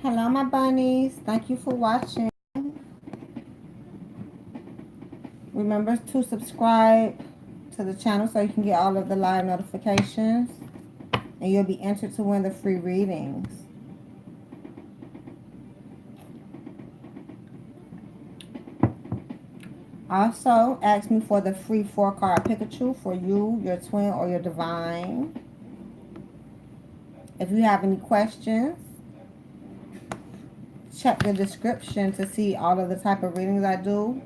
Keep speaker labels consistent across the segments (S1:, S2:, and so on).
S1: Hello, my bunnies. Thank you for watching. Remember to subscribe to the channel so you can get all of the live notifications. And you'll be entered to win the free readings. Also, ask me for the free 4-card Pikachu for you, your twin, or your divine. If you have any questions, check the description to see all of the type of readings I do.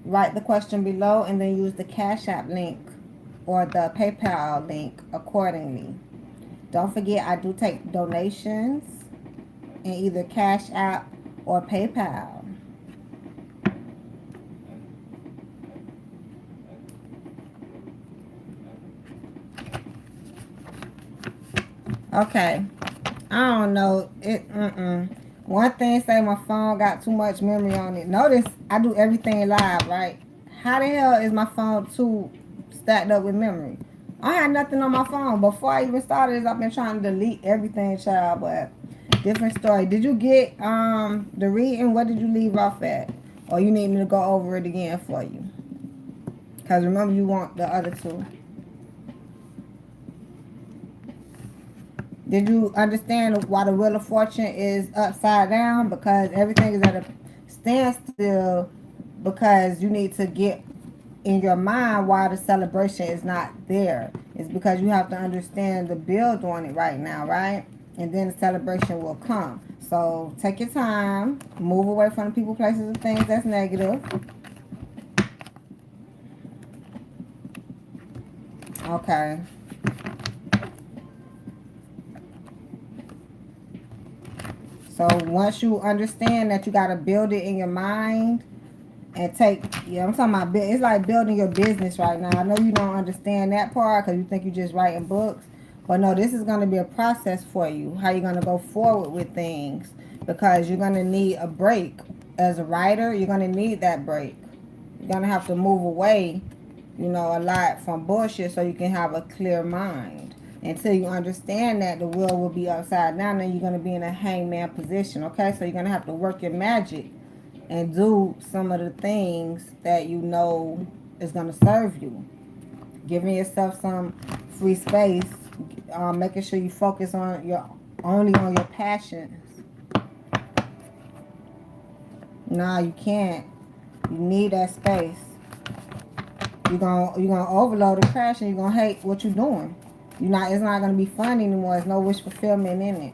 S1: Write the question below and then use the Cash App link or the PayPal link accordingly. Don't forget, I do take donations in either Cash App or PayPal. Okay. I don't know. One thing say my phone got too much memory on it. Notice I do everything live, right? How the hell is my phone too stacked up with memory? I had nothing on my phone. Before I even started this, I've been trying to delete everything, child, but different story. Did you get the reading? What did you leave off at? Or you need me to go over it again for you? Because remember, you want the other two. Did you understand why the Wheel of Fortune is upside down? Because everything is at a standstill because you need to get in your mind why the celebration is not there. It's because you have to understand the build on it right now, right? And then the celebration will come. So take your time, move away from the people, places, and things that's negative. Okay. So once you understand that you got to build it in your mind and take, yeah, I'm talking about, it's like building your business right now. I know you don't understand that part because you think you're just writing books. But no, this is going to be a process for you. How you're going to go forward with things. Because you're going to need a break. As a writer, you're going to need that break. You're going to have to move away, a lot from bullshit so you can have a clear mind. Until you understand that the wheel will be upside down and you're going to be in a hangman position, okay? So you're going to have to work your magic and do some of the things that you know is going to serve you. Giving yourself some free space, making sure you focus on only on your passions. Nah, you can't. You need that space. You're gonna overload and crash, and you're gonna hate what you're doing. It's not gonna be fun anymore. There's no wish fulfillment in it.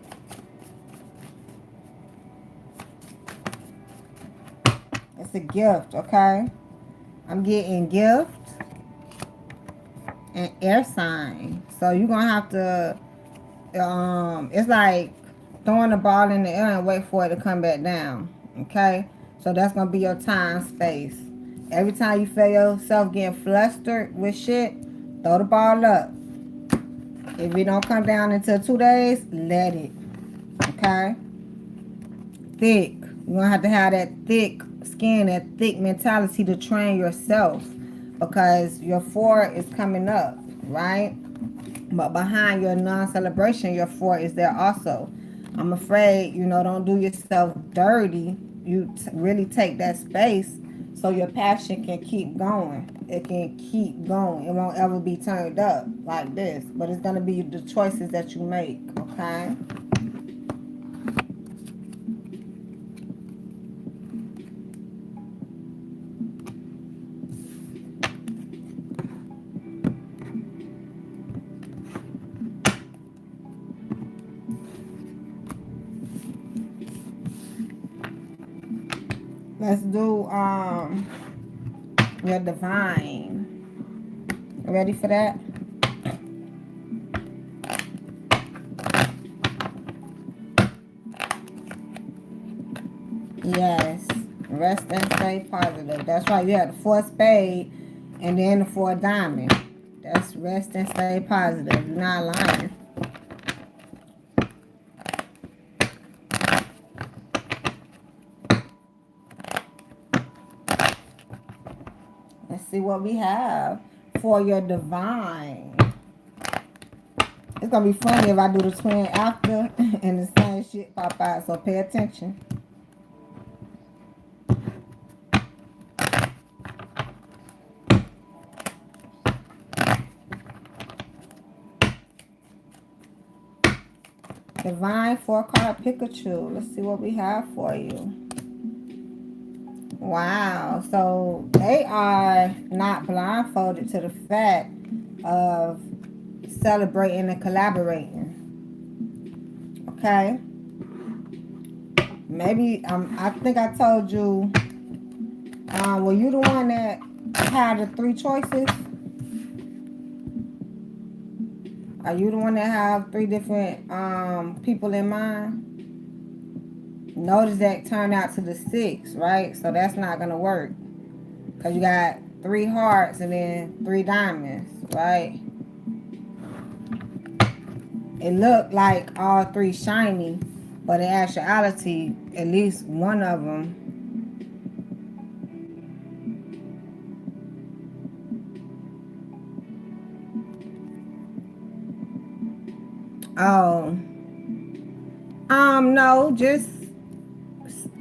S1: It's a gift, okay? I'm getting gift and air sign. So you're gonna have to it's like throwing the ball in the air and wait for it to come back down. Okay? So that's gonna be your time space. Every time you feel yourself getting flustered with shit, throw the ball up. If it don't come down until 2 days, let it. Okay? Thick. You're gonna have to have that thick skin, that thick mentality to train yourself. Because your 4 is coming up, right? But behind your non-celebration, your 4 is there also. I'm afraid, don't do yourself dirty. You really take that space so your passion can keep going. It can keep going. It won't ever be turned up like this. But it's going to be the choices that you make, okay? Let's do your divine. Ready for that? Yes. Rest and stay positive. That's right. You had the 4 spade and then the 4 diamond. That's rest and stay positive. You're not lying. Let's see what we have for your divine. It's gonna be funny if I do the twin after and the same shit pop out. So pay attention. Divine 4-card Pikachu. Let's see what we have for you. Wow. So they are not blindfolded to the fact of celebrating and collaborating. Okay. Maybe I think I told you. Were you the one that had the 3 choices? Are you the one that have 3 different people in mind? Notice that turned out to the 6, right? So that's not gonna work because you got 3 hearts and then 3 diamonds, right? It looked like all 3 shiny, but in actuality, at least one of them. Oh, no, just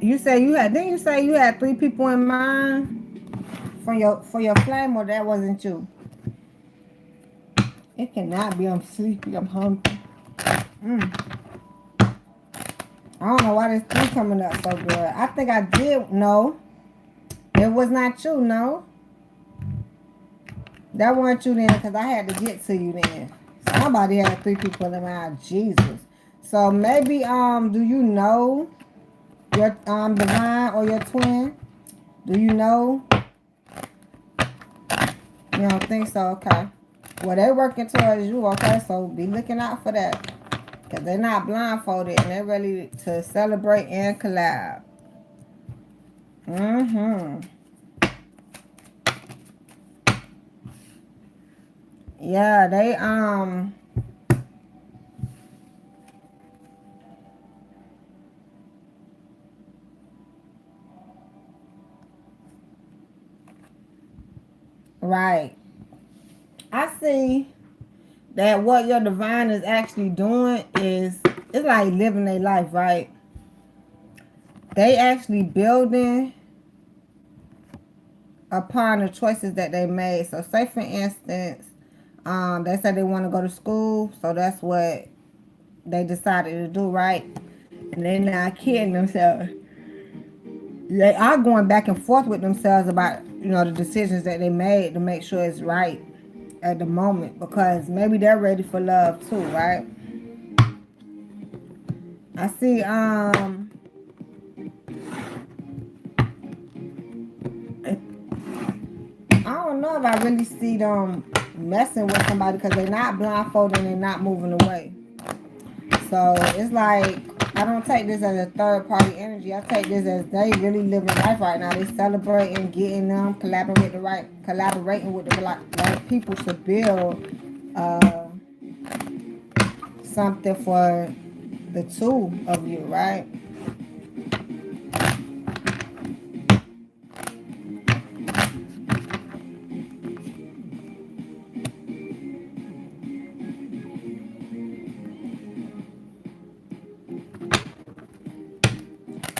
S1: you say you had. Didn't you say you had 3 people in mind for your flame, or that wasn't you? It cannot be. I'm sleepy. I'm hungry. I don't know why this 3 coming up so good. I think I did. No, it was not you. No, that wasn't you then, because I had to get to you then. Somebody had 3 people in mind. Jesus. So maybe do you know your divine or your twin? Do you know? You don't think so? Okay. Well, they're working towards you, okay? So be looking out for that. Because they're not blindfolded and they're ready to celebrate and collab. Yeah, they right. I see that what your divine is actually doing is, it's like living their life, right? They actually building upon the choices that they made. So say for instance, they said they want to go to school, so that's what they decided to do, right? And they're not kidding themselves. They are going back and forth with themselves about, the decisions that they made to make sure it's right at the moment, because maybe they're ready for love too, right? I see I don't know if I really see them messing with somebody, because they're not blindfolded and they're not moving away. So it's like, I don't take this as a third party energy. I take this as they really living life right now. They celebrating, getting them, collaborating with the right people to build something for the 2 of you, right?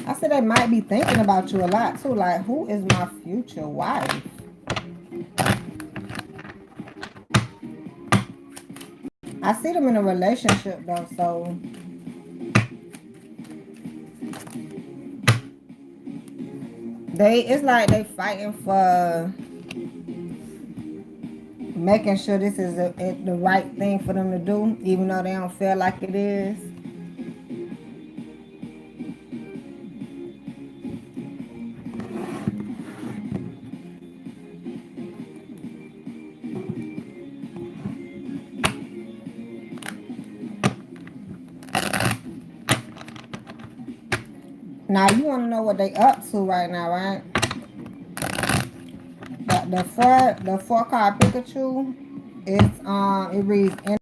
S1: I said they might be thinking about you a lot too. Like, who is my future wife? I see them in a relationship though, so it's like they fighting for making sure this is the right thing for them to do, even though they don't feel like it is. Now you want to know what they up to right now, right? The 4-card Pikachu is it reads energy.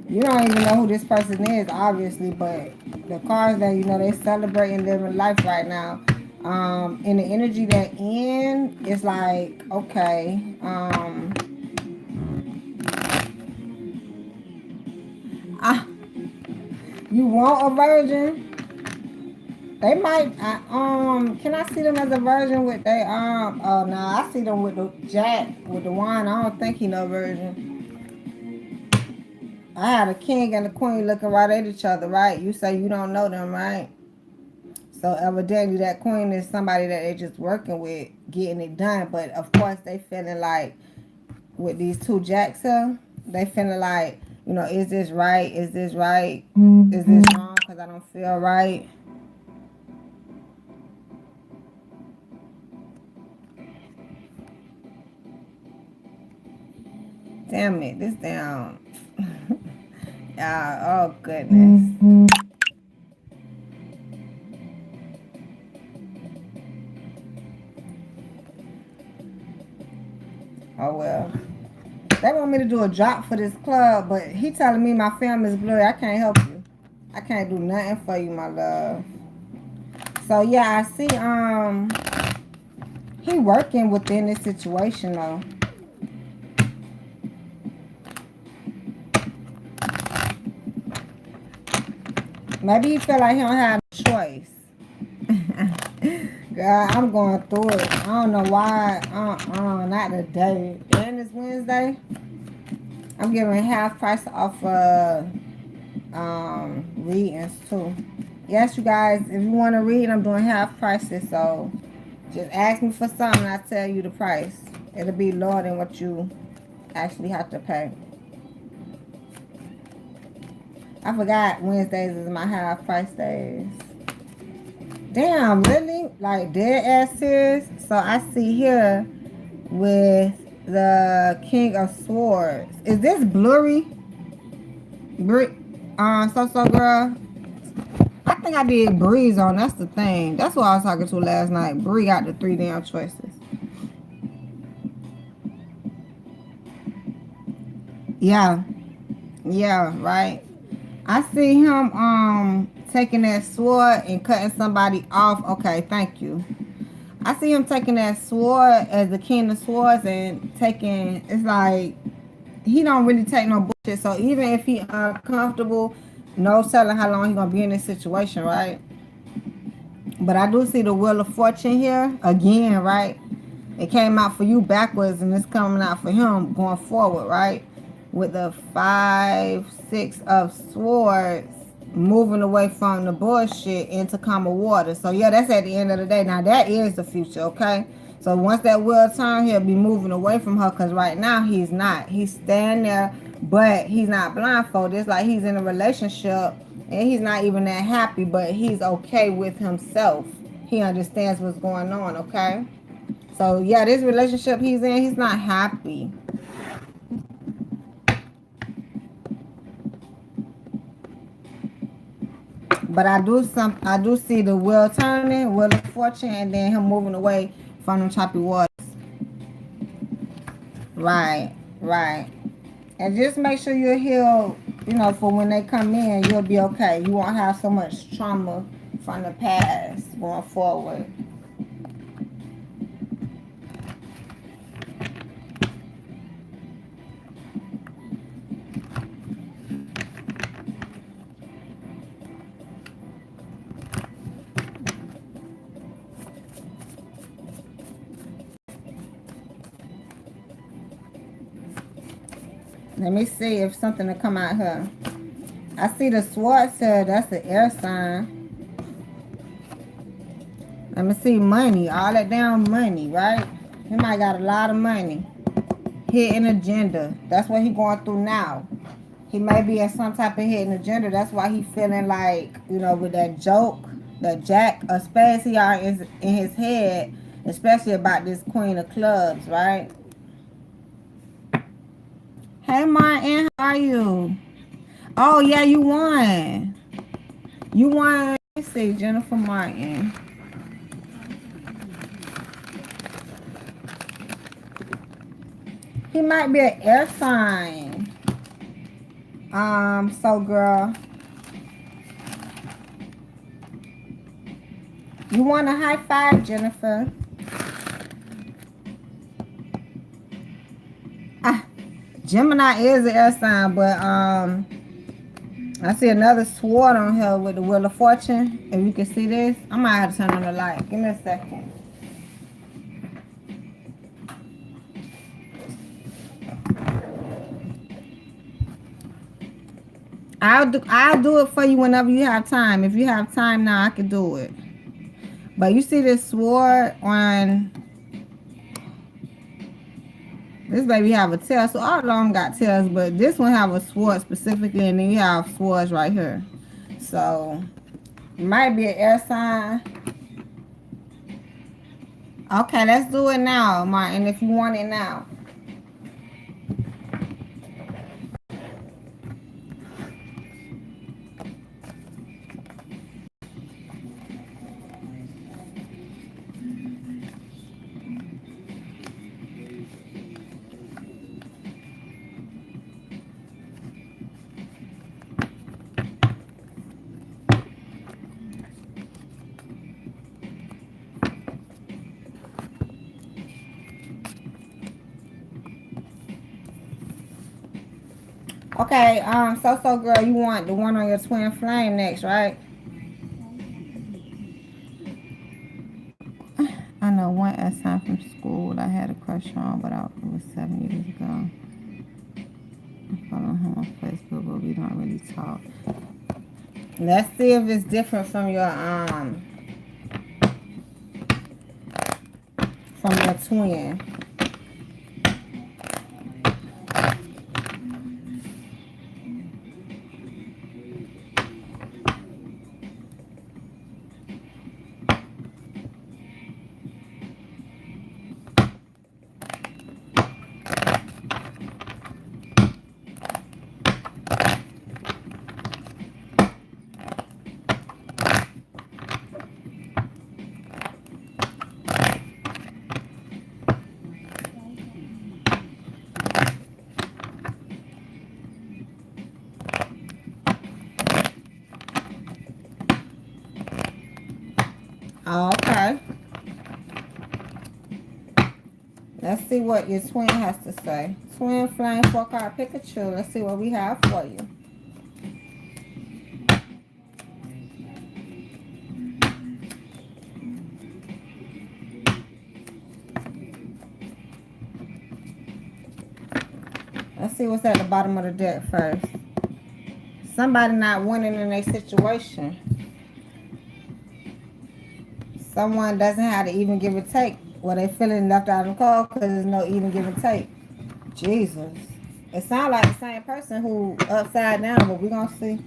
S1: You don't even know who this person is, obviously, but the cards that they celebrating living life right now. In the energy they're in, it's like, okay, You want a virgin? They might, can I see them as a virgin with they, oh no, I see them with the jack, with the wine. I don't think he no virgin. I had a king and a queen looking right at each other, right? You say you don't know them, right? So evidently that queen is somebody that they just working with, getting it done. But of course they feeling like, with these two jacks here, they feeling like, you know, is this right? Is this right? Is this wrong? Because I don't feel right. Damn it, this damn. Oh goodness. Oh well. They want me to do a drop for this club, but he telling me my film is blurry. I can't help you. I can't do nothing for you, my love. So yeah, I see he working within this situation though. Maybe he feel like he don't have a choice. Girl, I'm going through it. I don't know why. Not today. And it's Wednesday. I'm giving half price off readings too. Yes, you guys, if you want to read, I'm doing half prices. So just ask me for something, I'll tell you the price. It'll be lower than what you actually have to pay. I forgot Wednesdays is my half price days. Damn, really? Like dead ass serious? So I see here with the King of Swords. Is this blurry? So girl. I think I did Breeze on. That's the thing. That's what I was talking to last night. Bree got the 3 damn choices. Yeah. Yeah, right. I see him taking that sword and cutting somebody off. Okay, thank you. I see him taking that sword as the king of swords and taking, it's like he don't really take no bullshit. So even if he uncomfortable, no telling how long he gonna be in this situation, right? But I do see the Wheel of Fortune here again, right? It came out for you backwards and it's coming out for him going forward, right? With the 5, 6 of swords, moving away from the bullshit into calmer water. So yeah, that's at the end of the day. Now that is the future, okay? So once that wheel turn, he'll be moving away from her, because right now he's not. He's standing there, but he's not blindfolded. It's like he's in a relationship and he's not even that happy, but he's okay with himself. He understands what's going on, okay? So yeah, this relationship he's in, he's not happy. But I do see the wheel turning, wheel of fortune, and then him moving away from them choppy waters. Right, right. And just make sure you're healed, you know, for when they come in, you'll be okay. You won't have so much trauma from the past going forward. Let me see if something will come out here. I see the swords here. That's the air sign. Let me see money. All that damn money, right? He might got a lot of money. Hidden agenda. That's what he going through now. He may be in some type of hidden agenda. That's why he feeling like, you know, with that joke, that jack of spades he are in his head, especially about this queen of clubs, right? Hey Martin, how are you? Oh yeah, you won. You won. Let's see, Jennifer Martin. He might be an air sign. So girl, you want a high five, Jennifer? Gemini is an air sign, but I see another sword on here with the Wheel of Fortune. If you can see this, I might have to turn on the light. Give me a second. I'll do it for you whenever you have time. If you have time now, I can do it. But you see this sword on this baby have a tail, so all of them got tails, but this one have a sword specifically, and then you have swords right here. So it might be an air sign. Okay, let's do it now, Martin, if you want it now. Okay, so girl, you want the one on your twin flame next, right? I know one S time from school I had a crush on, but it was 7 years ago. I follow him on Facebook, but we don't really talk. Let's see if it's different from your twin. Okay. Let's see what your twin has to say. Twin flame 4-card Pikachu. Let's see what we have for you. Let's see what's at the bottom of the deck first. Somebody not winning in their situation. Someone doesn't have to even give or take. Well, they feeling left out in the cold because there's no even give and take. Jesus. It sounds like the same person who upside down, but we're going to see.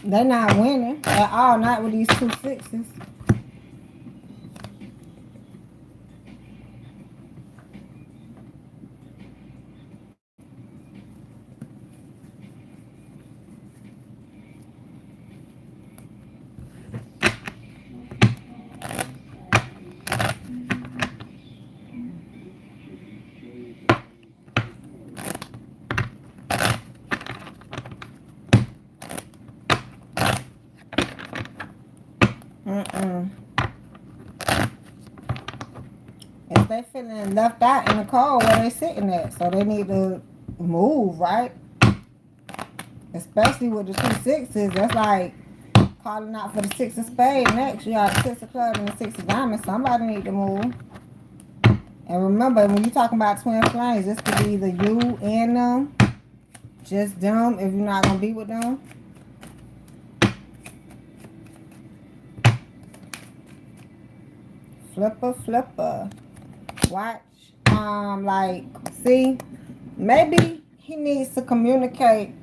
S1: They're not winning at all, not with these 2 6s. If they feeling left out in the cold, where they sitting at, so they need to move, right? Especially with the 2 6s, that's like calling out for the 6 of spades next. You have the 6 of clubs and the 6 of diamonds. Somebody need to move. And remember, when you're talking about twin flames, this could be either you and them, just them if you're not gonna be with them. Flipper. Watch. Like, see, maybe he needs to communicate.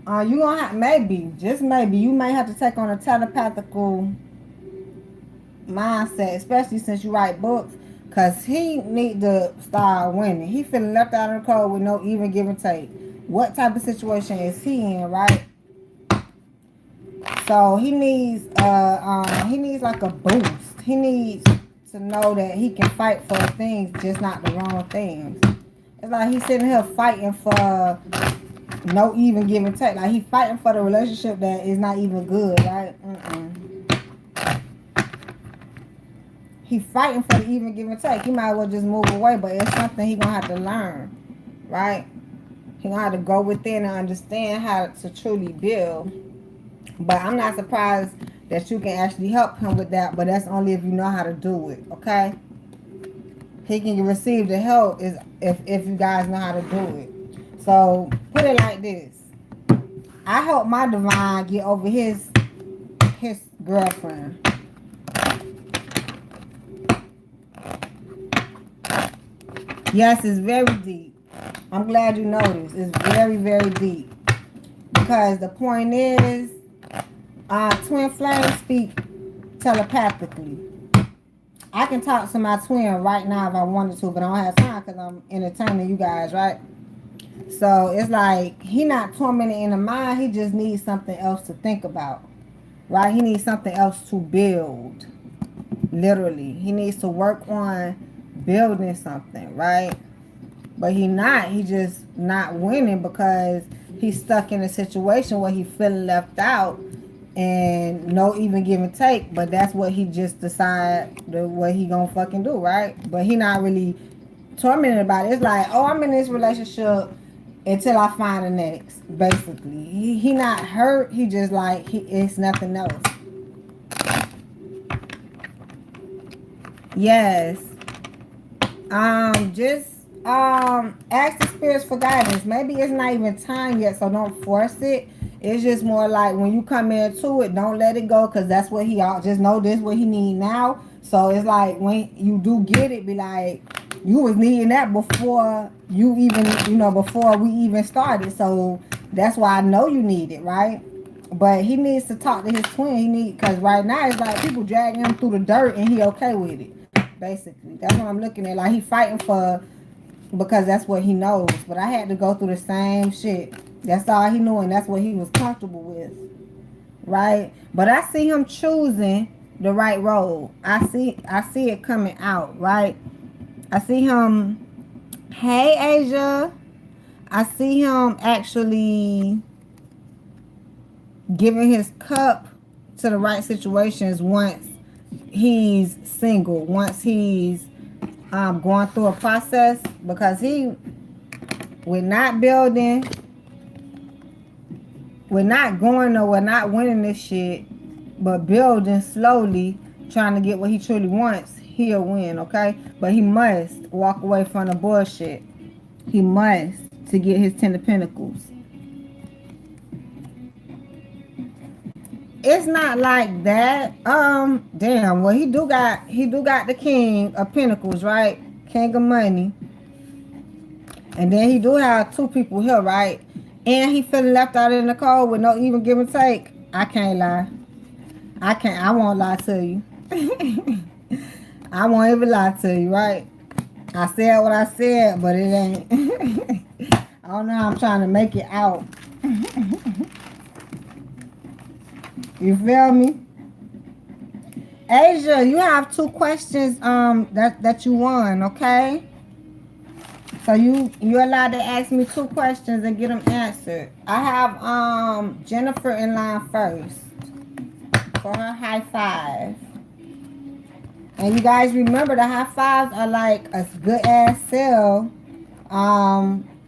S1: You gonna have, maybe, just maybe, you may have to take on a telepathical mindset, especially since you write books, because he need to start winning. He feeling left out in the cold with no even give and take. What type of situation is he in, right? So he needs like a boost. He needs to know that he can fight for things, just not the wrong things. It's like he's sitting here fighting for no even give and take. Like he fighting for the relationship that is not even good, right? He fighting for the even give and take. He might as well just move away, but it's something he gonna have to learn, right? He gonna have to go within and understand how to truly build. But I'm not surprised that you can actually help him with that. But that's only if you know how to do it. Okay. He can receive the help is if you guys know how to do it. So put it like this. I help my divine get over his girlfriend. Yes, it's very deep. I'm glad you noticed. It's very, very deep. Because the point is, twin flames speak telepathically. I can talk to my twin right now if I wanted to, but I don't have time because I'm entertaining you guys, right? So it's like he not tormented in the mind. He just needs something else to think about, right? He needs something else to build. Literally, he needs to work on building something, right? But he just not winning because he's stuck in a situation where he feeling left out and no even give and take. But that's what he just decide what he gonna fucking do, right? But he not really tormented about it. It's like, oh, I'm in this relationship until I find the next. Basically, he not hurt. He just like it's nothing else. Yes. Just ask the spirits for guidance. Maybe it's not even time yet, so don't force it. It's just more like when you come into it, don't let it go, because that's what he just know this what he need now. So it's like when you do get it, be like, you was needing that before you even, before we even started. So that's why I know you need it, right? But he needs to talk to his twin. Because right now it's like people dragging him through the dirt and he okay with it. Basically, that's what I'm looking at. Like he fighting for, because that's what he knows. But I had to go through the same shit. That's all he knew, and that's what he was comfortable with, right? But I see him choosing the right road. I see it coming out, right? I see him. Hey, Asia. I see him actually giving his cup to the right situations once he's single, once he's going through a process, because we're not building, we're not going nowhere, not winning this shit, but building slowly, trying to get what he truly wants, he'll win, okay? But he must walk away from the bullshit. He must, to get his 10 of Pentacles. It's not like that. Damn. Well, he do got the King of Pentacles, right? King of Money. And then he do have two people here, right? And he feeling left out in the cold with no even give and take. I can't lie. I won't lie to you. I won't even lie to you, right? I said what I said, but it ain't. I don't know how I'm trying to make it out. You feel me? Asia, you have 2 questions that you won, okay? So you're allowed to ask me 2 questions and get them answered. I have Jennifer in line first for her high five. And you guys remember the high fives are like a good ass sale.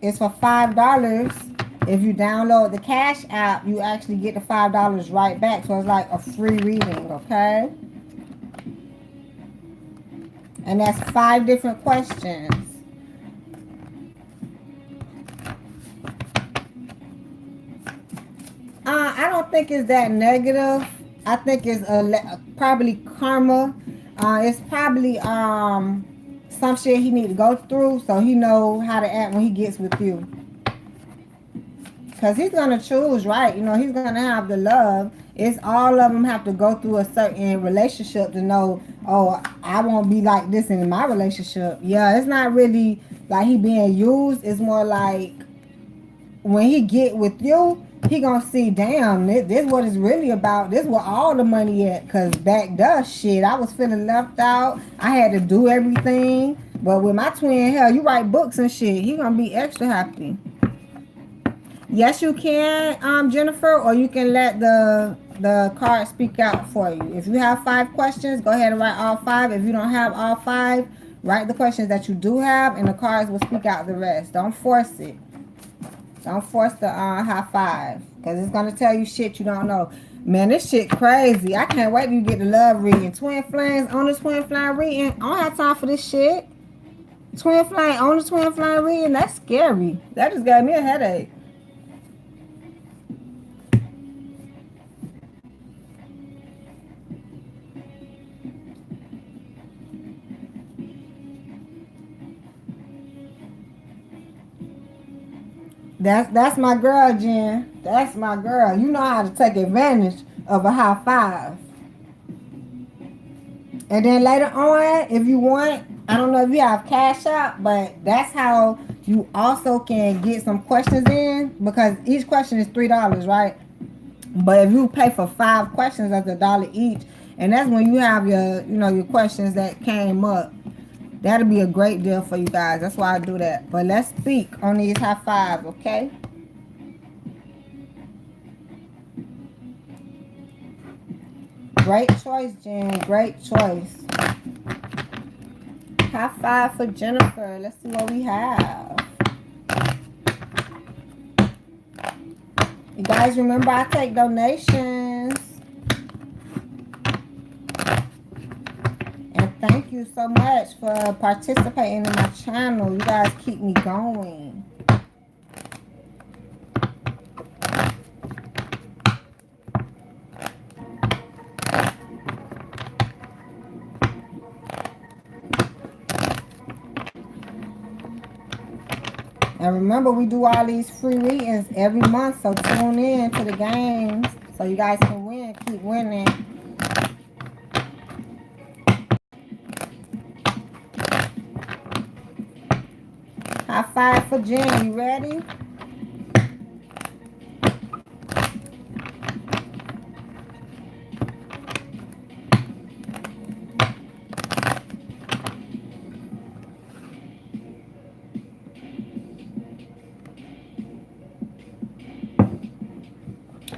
S1: It's for $5. If you download the Cash app, you actually get the $5 right back. So it's like a free reading, okay? And that's 5 different questions. I don't think it's that negative. I think it's probably karma. It's probably some shit he need to go through so he know how to act when he gets with you. Because he's going to choose right. He's going to have the love. It's all of them have to go through a certain relationship to know, oh, I won't be like this in my relationship. Yeah, it's not really like he being used. It's more like when he get with you, he gonna see, damn, this what it's really about. This where all the money at. Because back then, shit, I was feeling left out. I had to do everything. But with my twin, hell, you write books and shit. He gonna be extra happy. Yes, you can, Jennifer, or you can let the card speak out for you. If you have 5 questions, go ahead and write all 5. If you don't have all 5, write the questions that you do have, and the cards will speak out the rest. Don't force it. Don't force the high five, because it's going to tell you shit you don't know. Man, this shit crazy. I can't wait till you get the love reading. Twin flames on the twin flame reading. I don't have time for this shit. Twin flame on the twin flame reading. That's scary. That just gave me a headache. That's my girl, Jen. That's my girl. You know how to take advantage of a high five. And then later on, if you want, I don't know if you have cash out, but that's how you also can get some questions in, because each question is $3, right? But if you pay for 5 questions, that's $1 each, and that's when you have your, your questions that came up. That'll be a great deal for you guys. That's why I do that. But let's speak on these high fives, okay? Great choice, Jen. Great choice. High five for Jennifer. Let's see what we have. You guys remember I take donations. And thank you so much for participating in my channel. You guys keep me going. And remember, we do all these free readings every month, so tune in to the games so you guys can win, keep winning. High five for Jen. You ready?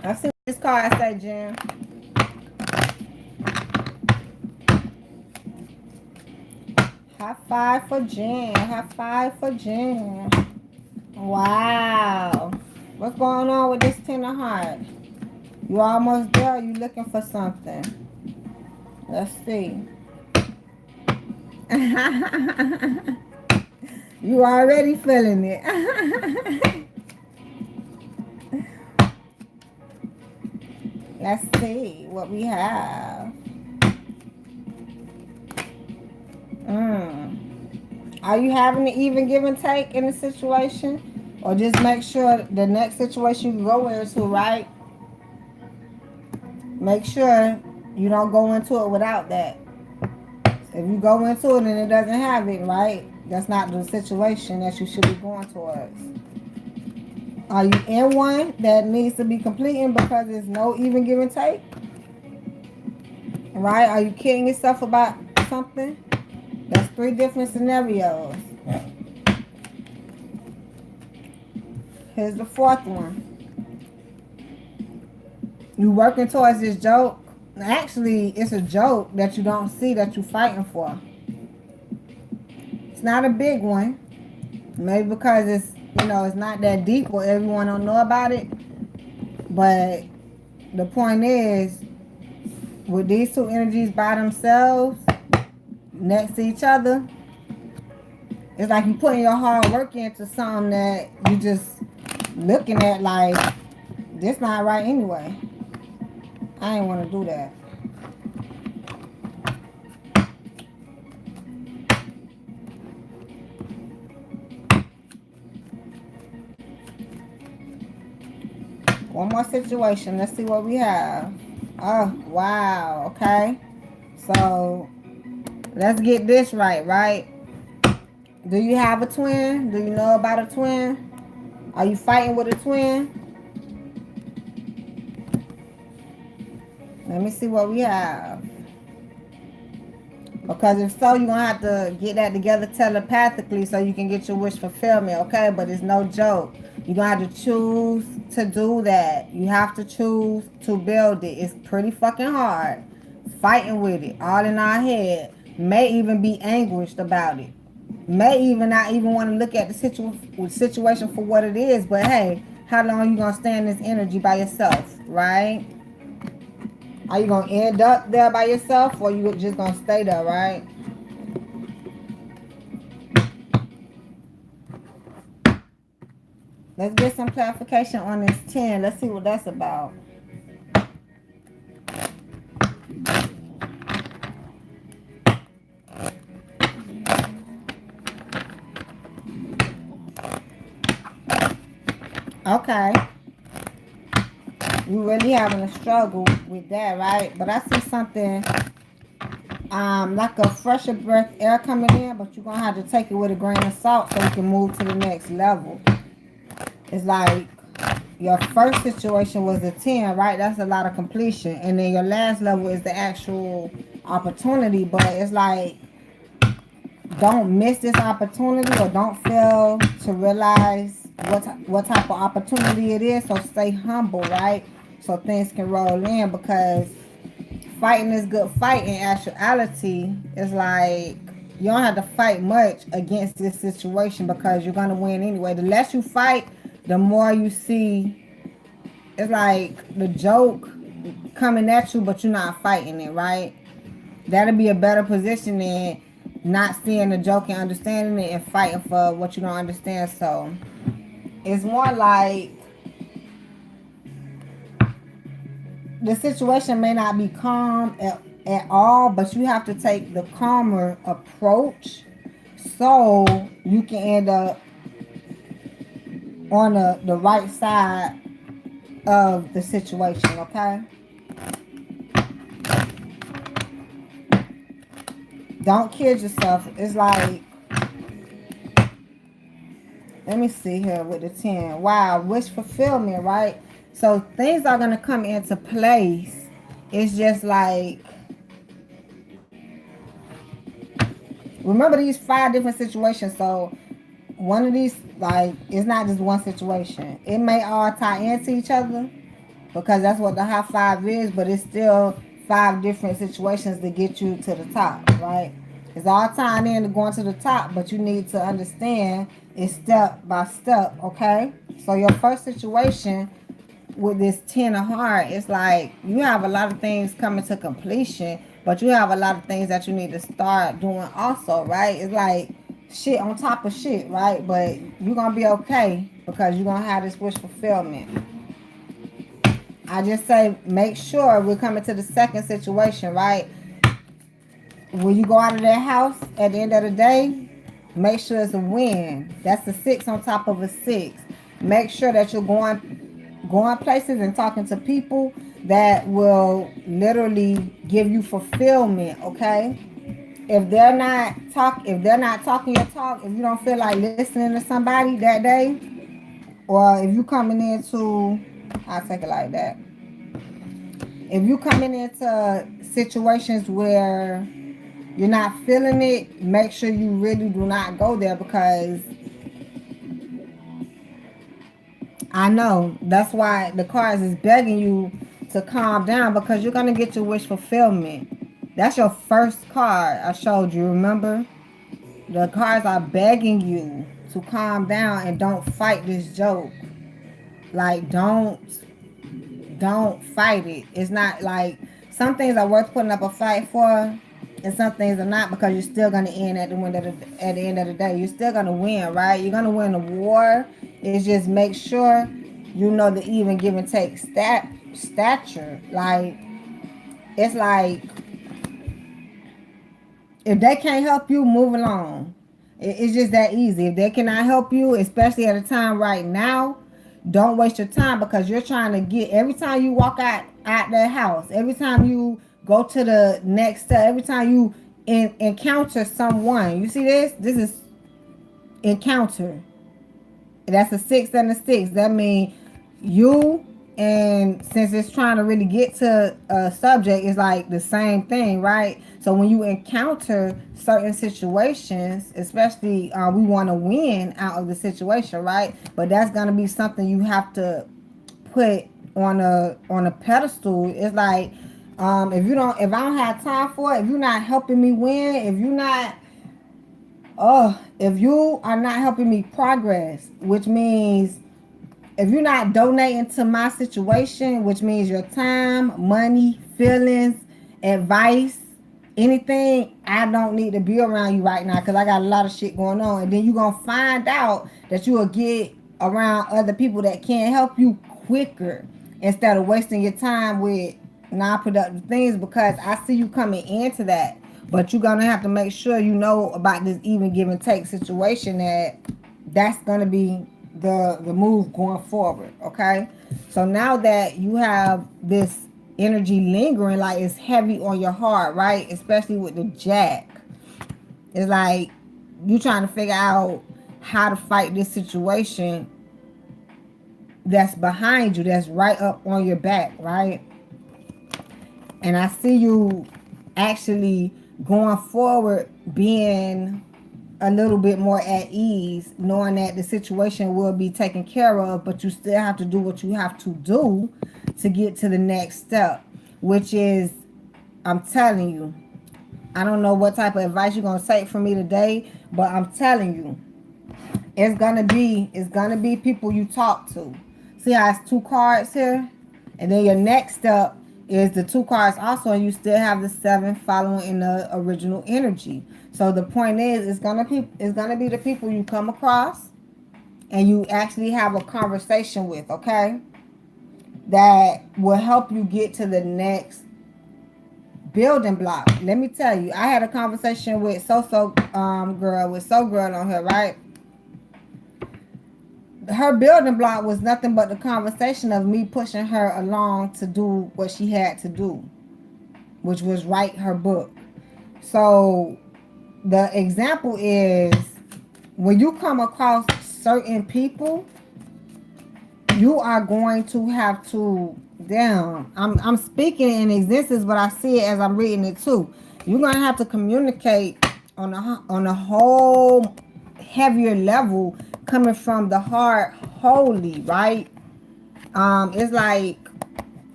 S1: Let's see what this card say, Jen. High five for Jen. High five for Jen. Wow. What's going on with this 10 of heart? You almost there. You looking for something. Let's see. You already feeling it. Let's see what we have. Are you having to even give and take in a situation? Or just make sure the next situation you go into, right? Make sure you don't go into it without that. If you go into it and it doesn't have it, right? That's not the situation that you should be going towards. Are you in one that needs to be completing because there's no even give and take? Right? Are you kidding yourself about something? That's 3 different scenarios. Here's the 4th one. You working towards this joke. Actually, it's a joke that you don't see that you're fighting for. It's not a big one. Maybe because it's, it's not that deep or everyone don't know about it. But the point is, with these 2 energies by themselves, next to each other, it's like you putting your hard work into something that you just looking at like, this not right anyway. I ain't want to do that. One more situation. Let's see what we have. Oh, wow. Okay. So, let's get this right? Do you have a twin? Do you know about a twin? Are you fighting with a twin? Let me see what we have. Because if so, you're going to have to get that together telepathically so you can get your wish fulfillment, okay? But it's no joke. You're going to have to choose to do that. You have to choose to build it. It's pretty fucking hard. Fighting with it, all in our head. May even be anguished about it. may even not even want to look at the situation for what it is, but hey, how long you gonna stay in this energy by yourself, right? Are you gonna end up there by yourself, or you just gonna stay there, right? Let's get some clarification on this 10. Let's see what that's about. Okay. You really having a struggle with that, right? But I see something like a fresher breath air coming in, but you're gonna have to take it with a grain of salt so you can move to the next level. It's like your first situation was a 10, right? That's a lot of completion. And then your last level is the actual opportunity, but it's like don't miss this opportunity or don't fail to realize what type of opportunity it is. So stay humble, right? So things can roll in, because fighting is good fight in actuality. It's like you don't have to fight much against this situation because you're gonna win anyway. The less you fight, the more you see. It's like the joke coming at you, but you're not fighting it, right? That'll be a better position than not seeing the joke and understanding it and fighting for what you don't understand. So it's more like the situation may not be calm at all, but you have to take the calmer approach so you can end up on the right side of the situation, okay? Don't kid yourself. It's like, let me see here with the 10. Wow, wish fulfillment, right? So things are going to come into place. It's just like, remember these 5 different situations. So one of these, like, it's not just one situation. It may all tie into each other because that's what the high 5 is, but it's still 5 different situations to get you to the top, right? It's all tying in to going to the top, but you need to understand it's step by step, okay? So your first situation with this 10 of heart, it's like you have a lot of things coming to completion, but you have a lot of things that you need to start doing also, right? It's like shit on top of shit, right? But you're gonna be okay because you're gonna have this wish fulfillment. I just say make sure we're coming to the second situation, right? When you go out of that house at the end of the day, make sure it's a win. That's a 6 on top of a 6. Make sure that you're going places and talking to people that will literally give you fulfillment, okay? If they're not talking your talk, if you don't feel like listening to somebody that day, or if you coming into, I'll take it like that. If you coming into situations where you're not feeling it, make sure you really do not go there, because I know that's why the cards is begging you to calm down, because you're gonna get your wish fulfillment. That's your first card I showed you, remember? The cards are begging you to calm down and don't fight this joke. Like don't fight it. It's not like, some things are worth putting up a fight for, and some things are not, because you're still gonna end at the end of the day. You're still gonna win, right? You're gonna win the war. It's just make sure you know the even give and take stature. Like, it's like, if they can't help you, move along. It's just that easy. If they cannot help you, especially at a time right now, don't waste your time, because you're trying to get, every time you walk out that house, every time you go to the next step, every time you encounter someone, you see this is encounter. That's a 6 and a 6. That means you, and since it's trying to really get to a subject, it's like the same thing, right? So when you encounter certain situations, especially we want to win out of the situation, right? But that's gonna be something you have to put on a pedestal. It's like, if I don't have time for it, if you're not helping me win, if you're not Oh, if you are not helping me progress, which means if you're not donating to my situation, which means your time, money, feelings, advice, anything, I don't need to be around you right now because I got a lot of shit going on. And then you're going to find out that you will get around other people that can help you quicker instead of wasting your time with non-productive things, because I see you coming into that. But you're going to have to make sure you know about this even give and take situation, that's going to be the move going forward. Okay, so now that you have this energy lingering, like it's heavy on your heart, right? Especially with the jack, it's like you trying to figure out how to fight this situation that's behind you, that's right up on your back, right? And I see you actually going forward being a little bit more at ease, knowing that the situation will be taken care of, but you still have to do what you have to do to get to the next step, which is, I'm telling you, I don't know what type of advice you're gonna take from me today, but I'm telling you, it's gonna be people you talk to. See how it's two cards here, and then your next step is the two cards also, and you still have the 7 following in the original energy. So the point is, it's gonna be the people you come across and you actually have a conversation with, okay? That will help you get to the next building block. Let me tell you, I had a conversation with girl, with Girl on here, right? Her building block was nothing but the conversation of me pushing her along to do what she had to do, which was write her book. So the example is, when you come across certain people, you are going to have to, I'm speaking in existence, but I see it as I'm reading it too. You're gonna have to communicate on a whole heavier level, coming from the heart wholly, right? It's like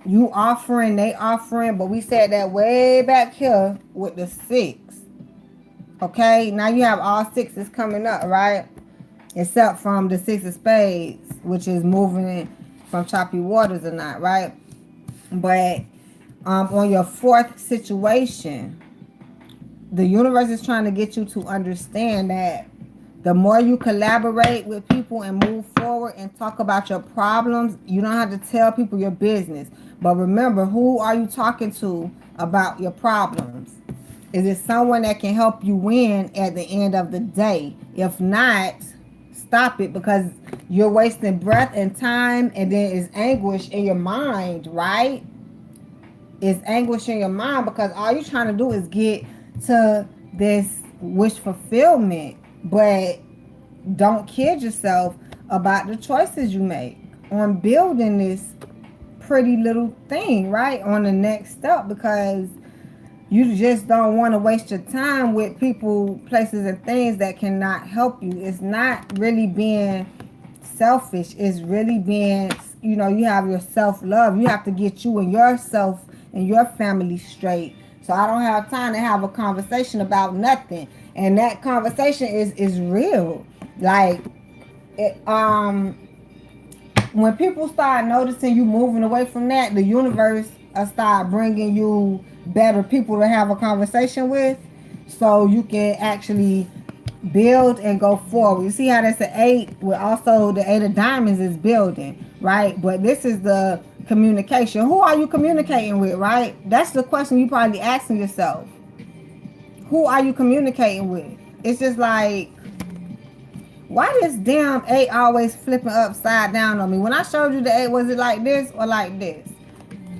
S1: you offering, they offering, but we said that way back here with the 6. Okay, now you have all 6s coming up, right? Except from the 6 of spades, which is moving from choppy waters or not, right? But on your 4th situation, the universe is trying to get you to understand that the more you collaborate with people and move forward and talk about your problems, you don't have to tell people your business. But remember, who are you talking to about your problems? Is it someone that can help you win at the end of the day? If not, stop it, because you're wasting breath and time, and then it's anguish in your mind, right? It's anguish in your mind because all you're trying to do is get to this wish fulfillment. But don't kid yourself about the choices you make on building this pretty little thing, right? On the next step, because you just don't want to waste your time with people, places, and things that cannot help you. It's not really being selfish. It's really being, you have your self-love. You have to get you and yourself and your family straight. So I don't have time to have a conversation about nothing. And that conversation is real. Like, when people start noticing you moving away from that, the universe will start bringing you better people to have a conversation with, so you can actually build and go forward. You see how that's an 8, with also the 8 of diamonds is building, right? But this is the communication. Who are you communicating with, right? That's the question you probably asking yourself. Who are you communicating with? It's just like, why this damn 8 always flipping upside down on me? When I showed you the 8, was it like this or like this?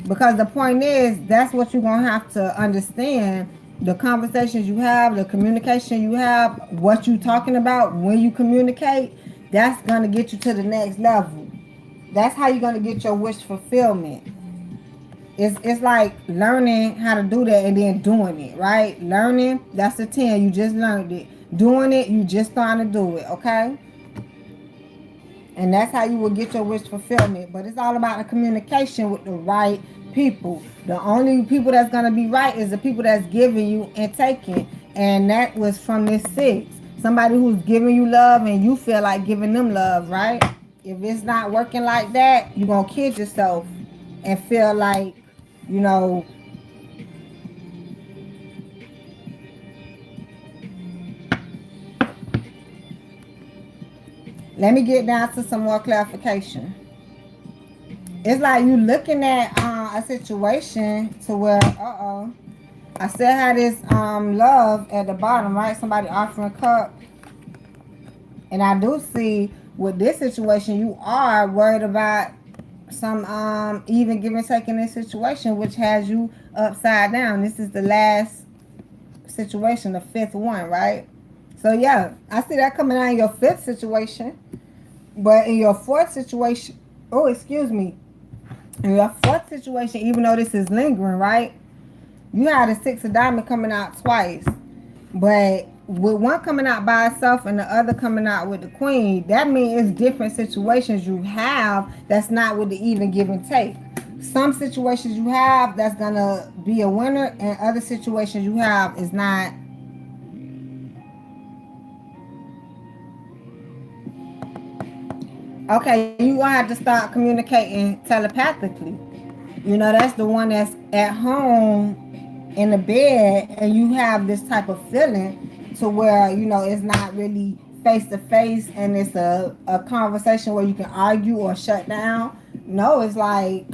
S1: Because the point is, that's what you're going to have to understand. The conversations you have, the communication you have, what you talking about when you communicate, that's going to get you to the next level. That's how you're going to get your wish fulfillment. It's like learning how to do that and then doing it, right? Learning, that's the 10. You just learned it. Doing it, you just starting to do it, okay? And that's how you will get your wish fulfillment. But it's all about the communication with the right people. The only people that's going to be right is the people that's giving you and taking. And that was from this 6. somebody who's giving you love and you feel like giving them love, right? If it's not working like that, you're gonna kid yourself and feel like, you know, let me get down to some more clarification. It's like you looking at a situation to where, I still have this love at the bottom, right? Somebody offering cup. And I do see with this situation, you are worried about some even give and take in this situation, which has you upside down. This is the last situation, the fifth one, right? So yeah, I see that coming out in your fifth situation. But in your fourth situation, oh, excuse me, in your fourth situation, even though this is lingering, right? You had a six of diamond coming out twice. But with one coming out by itself and the other coming out with the queen, that means it's different situations you have that's not with the even give and take. Some situations you have that's gonna be a winner, and other situations you have is not. Okay, you gonna have to start communicating telepathically. You know, that's the one that's at home in the bed and you have this type of feeling to where, you know, it's not really face to face and it's a conversation where you can argue or shut down. No, it's like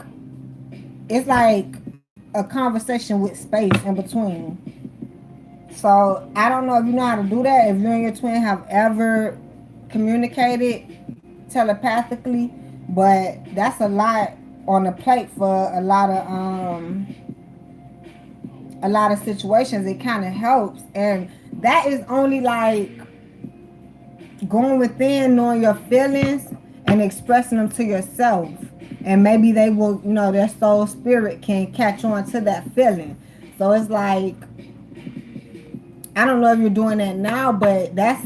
S1: a conversation with space in between. So I don't know if you know how to do that, if you and your twin have ever communicated telepathically, but that's a lot on the plate for a lot of situations. It kind of helps, and that is only like going within, knowing your feelings and expressing them to yourself, and maybe they will, you know, their soul spirit can catch on to that feeling. So it's like, I don't know if you're doing that now, but that's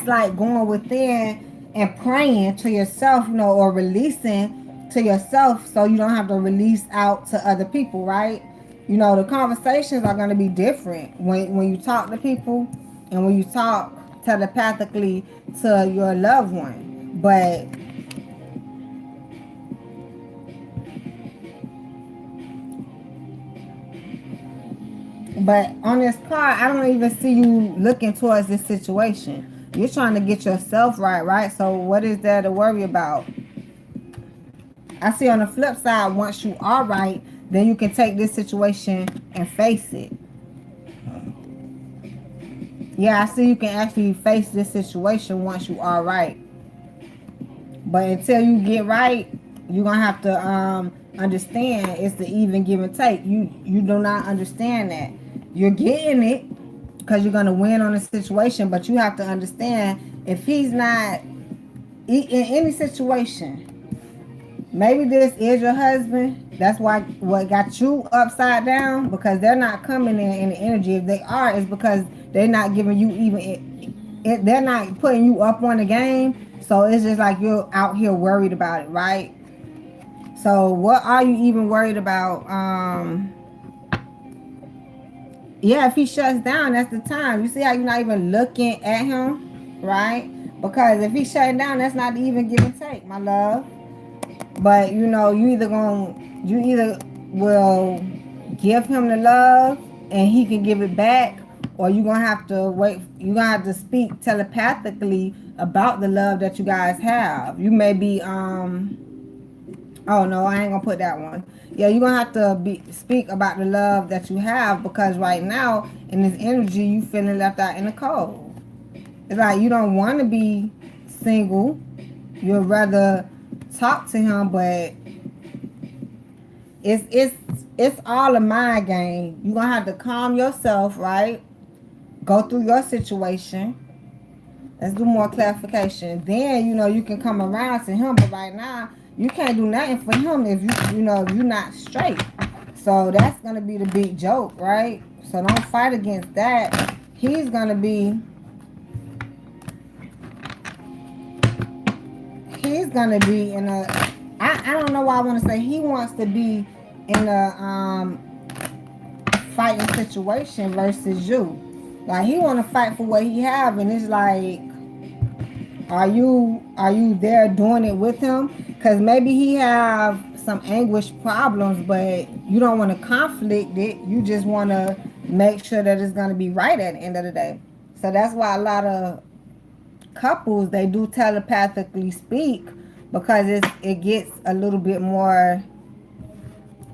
S1: like going within and praying to yourself, you know, or releasing to yourself so you don't have to release out to other people, right? You know, the conversations are going to be different when you talk to people and when you talk telepathically to your loved one. But on this card, I don't even see you looking towards this situation. You're trying to get yourself right, right? So what is there to worry about? I see on the flip side, once you are right, then you can take this situation and face it. Yeah, I see you can actually face this situation once you are right. But until you get right, you're gonna have to understand it's the even give and take. You do not understand that. You're getting it because you're gonna win on the situation, but you have to understand if he's not in any situation. Maybe this is your husband. That's why what got you upside down, because they're not coming in the energy. If they are, it's because they're not giving you even. They're not putting you up on the game. So it's just like you're out here worried about it, right? So what are you even worried about? Yeah, if he shuts down, that's the time. You see how you're not even looking at him, right? Because if he's shutting down, that's not even give and take, my love. But you know, you either will give him the love and he can give it back, or you're gonna have to wait. You're gonna have to speak telepathically about the love that you guys have. You may be oh no, I ain't gonna put that one. Yeah, you're gonna have to speak about the love that you have, because right now in this energy you feeling left out in the cold. It's like you don't want to be single. You'd rather talk to him, but it's all a mind game. You're gonna have to calm yourself, right? Go through your situation. Let's do more clarification. Then, you know, you can come around to him, but right now you can't do nothing for him if you know, if you're not straight. So that's gonna be the big joke, right? So don't fight against that. He's gonna be in a, I don't know why I want to say he wants to be in a fighting situation versus you. Like he want to fight for what he have, and it's like, are you there doing it with him? Because maybe he have some anguish problems, but you don't want to conflict it. You just want to make sure that it's going to be right at the end of the day. So that's why a lot of couples, they do telepathically speak, because it gets a little bit more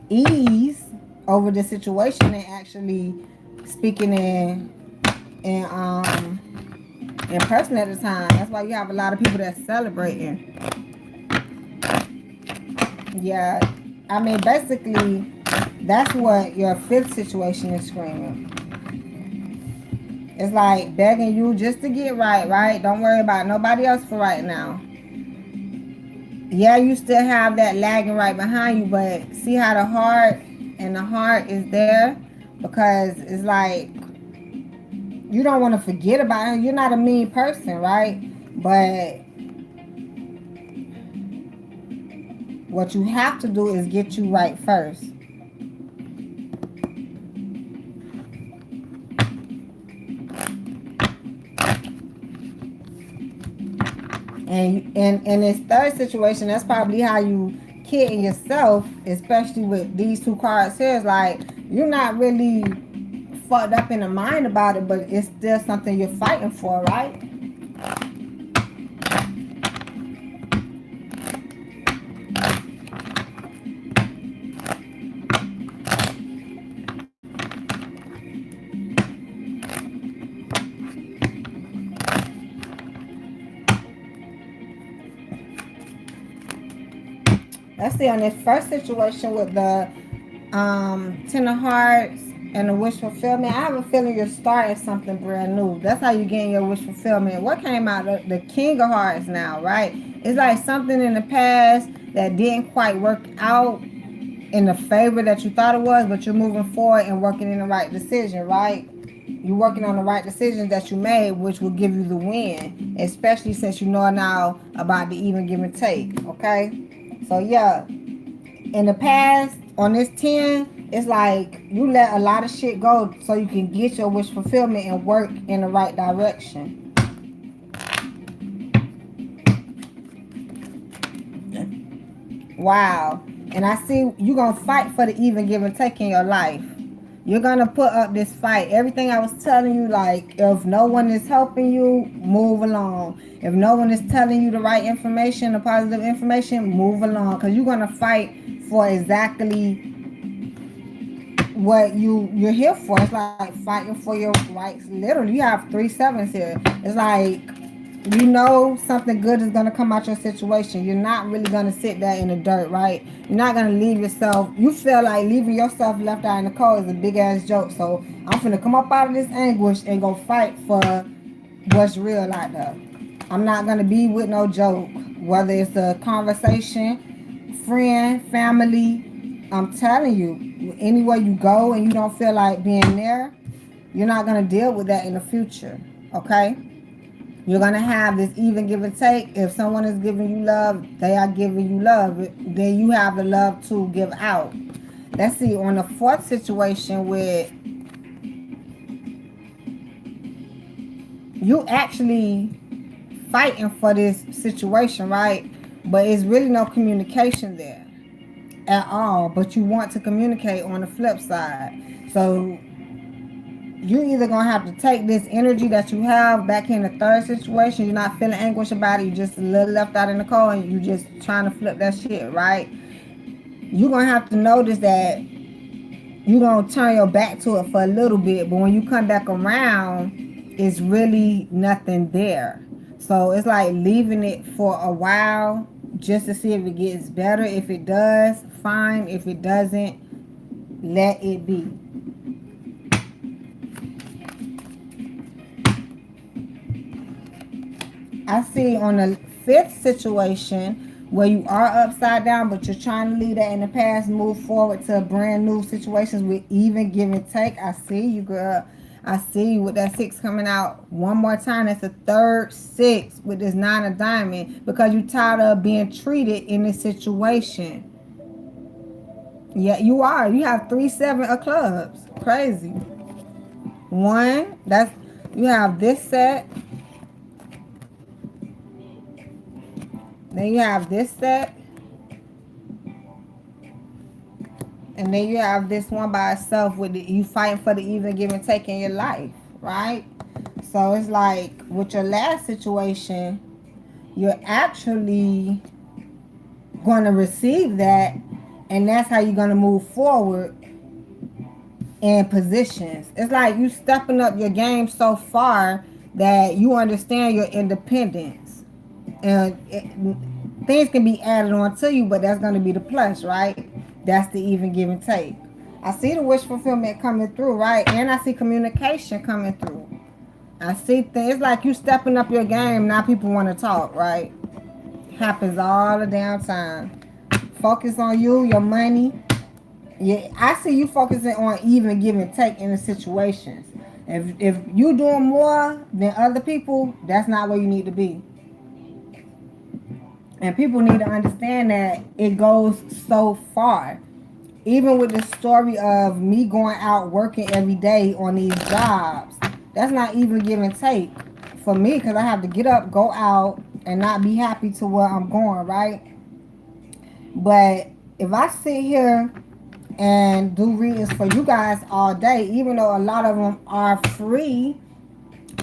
S1: ease over the situation and actually speaking in in person at the time. That's why you have a lot of people that's celebrating. Yeah, I mean, basically, that's what your fifth situation is screaming. It's like begging you just to get right, right? Don't worry about nobody else for right now. Yeah, you still have that lagging right behind you, but see how the heart is there, because it's like you don't want to forget about him. You're not a mean person, right? But what you have to do is get you right first. And in this third situation, that's probably how you kidding yourself, especially with these two cards here. It's like you're not really fucked up in the mind about it, but it's still something you're fighting for, right? Let's see, on this first situation with the Ten of Hearts and the wish fulfillment, I have a feeling you're starting something brand new. That's how you're getting your wish fulfillment. What came out? The King of Hearts now, right? It's like something in the past that didn't quite work out in the favor that you thought it was, but you're moving forward and working in the right decision, right? You're working on the right decisions that you made, which will give you the win, especially since you know now about the even give and take, okay? So, yeah, in the past, on this 10, it's like you let a lot of shit go so you can get your wish fulfillment and work in the right direction. Wow. And I see you're going to fight for the even give and take in your life. You're going to put up this fight. Everything I was telling you, like, if no one is helping you, move along. If no one is telling you the right information, the positive information, move along. Because you're going to fight for exactly what you're here for. It's like fighting for your rights. Literally, you have 3 sevens here. It's like, you know, something good is going to come out your situation. You're not really going to sit there in the dirt, right? You're not going to leave yourself. You feel like leaving yourself left out in the cold is a big ass joke. So I'm finna come up out of this anguish and go fight for what's real out there. I'm not going to be with no joke, whether it's a conversation, friend, family. I'm telling you, anywhere you go and you don't feel like being there, you're not going to deal with that in the future, okay? You're going to have this even give and take. If someone is giving you love, they are giving you love. Then you have the love to give out. Let's see, on the fourth situation with you actually fighting for this situation, right? But it's really no communication there at all. But you want to communicate on the flip side. So you're either gonna have to take this energy that you have back in the third situation. You're not feeling anguish about it. You're just a little left out in the cold, and you're just trying to flip that shit, right? You're gonna have to notice that you're gonna turn your back to it for a little bit, but when you come back around, it's really nothing there. So it's like leaving it for a while just to see if it gets better. If it does, fine. If it doesn't, let it be. I see on the fifth situation where you are upside down, but you're trying to leave that in the past, move forward to brand new situations with even give and take. I see you, girl. I see you with that 6 coming out one more time. That's the third 6 with this 9 of diamond, because you're tired of being treated in this situation. Yeah, you are. You have 3 7 of clubs. Crazy. One, You have this set. Then you have this set. And then you have this one by itself with you fighting for the even, give and take in your life, right? So it's like with your last situation, you're actually going to receive that, and that's how you're going to move forward in positions. It's like you stepping up your game so far that you understand your independence, and things can be added on to you, but that's going to be the plus, right? That's the even, give and take. I see the wish fulfillment coming through, right? And I see communication coming through. I see things like you stepping up your game. Now people want to talk, right? Happens all the damn time. Focus on you, your money. Yeah, I see you focusing on even, give and take in the situations. If you doing more than other people, that's not where you need to be. And people need to understand that it goes so far. Even with the story of me going out working every day on these jobs, that's not even give and take for me, because I have to get up, go out, and not be happy to where I'm going, right? But if I sit here and do readings for you guys all day, even though a lot of them are free,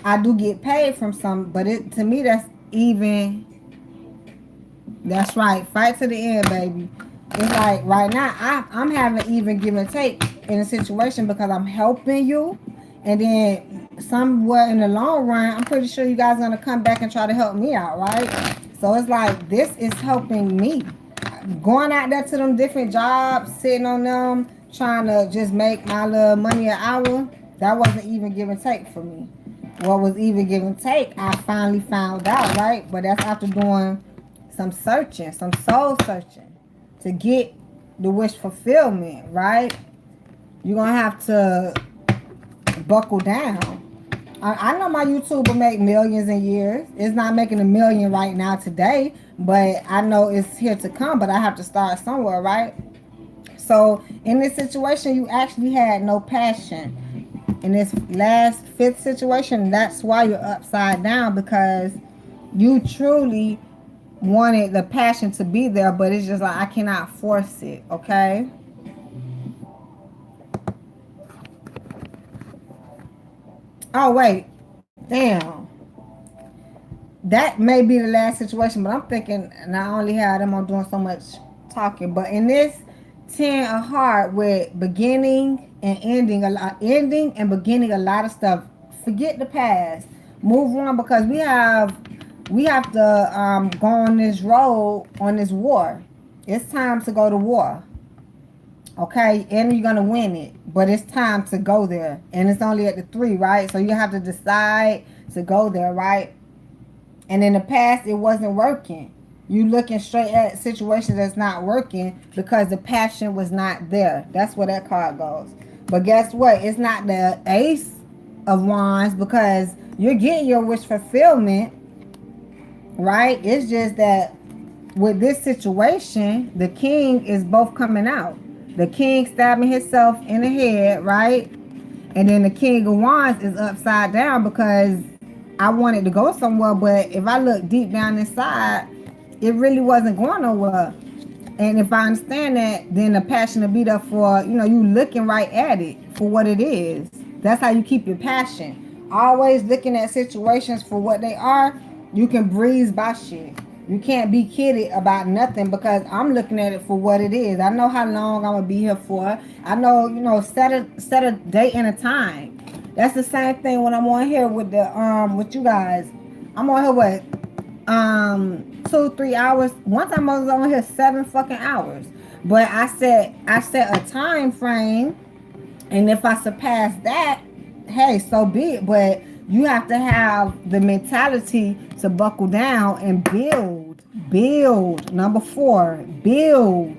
S1: I do get paid from some, but it to me that's even. That's right. Fight to the end, baby. It's like right now I'm having even, give and take in a situation because I'm helping you, and then somewhere in the long run, I'm pretty sure you guys are gonna come back and try to help me out, right? So it's like this is helping me. Going out there to them different jobs, sitting on them, trying to just make my little money an hour, that wasn't even give and take for me. What was even give and take, I finally found out, right? But that's after doing some searching, some soul searching to get the wish fulfillment, right? You're gonna have to buckle down. I know my YouTube will make millions in years. It's not making a million right now today, but I know it's here to come, but I have to start somewhere, right? So in this situation, you actually had no passion. In this last fifth situation, that's why you're upside down, because you truly wanted the passion to be there, but it's just like I cannot force it, okay? Oh wait, damn. That may be the last situation, but I'm thinking not only how them I'm doing so much talking, but in this 10 of heart with beginning and ending a lot, ending and beginning a lot of stuff. Forget the past, move on, because we have to go on this road, on this war. It's time to go to war, okay? And you're gonna win it, but it's time to go there, and it's only at the 3, right? So you have to decide to go there, right? And in the past, it wasn't working. You looking straight at situations that's not working because the passion was not there. That's where that card goes. But guess what? It's not the Ace of Wands, because you're getting your wish fulfillment, right? It's just that with this situation, the King is both coming out. The King stabbing himself in the head, right? And then the King of Wands is upside down because I wanted to go somewhere, but if I look deep down inside, it really wasn't going nowhere. And if I understand that, then the passion will be there for, you looking right at it for what it is. That's how you keep your passion. Always looking at situations for what they are, you can breeze by shit. You can't be kidded about nothing, because I'm looking at it for what it is. I know how long I'm going to be here for. I know, set a date and a time. That's the same thing when I'm on here with the with you guys. I'm on here with 2-3 hours. One time I was on here 7 fucking hours. But I set a time frame, and if I surpass that, hey, so be it. But you have to have the mentality to buckle down and build. Number 4, build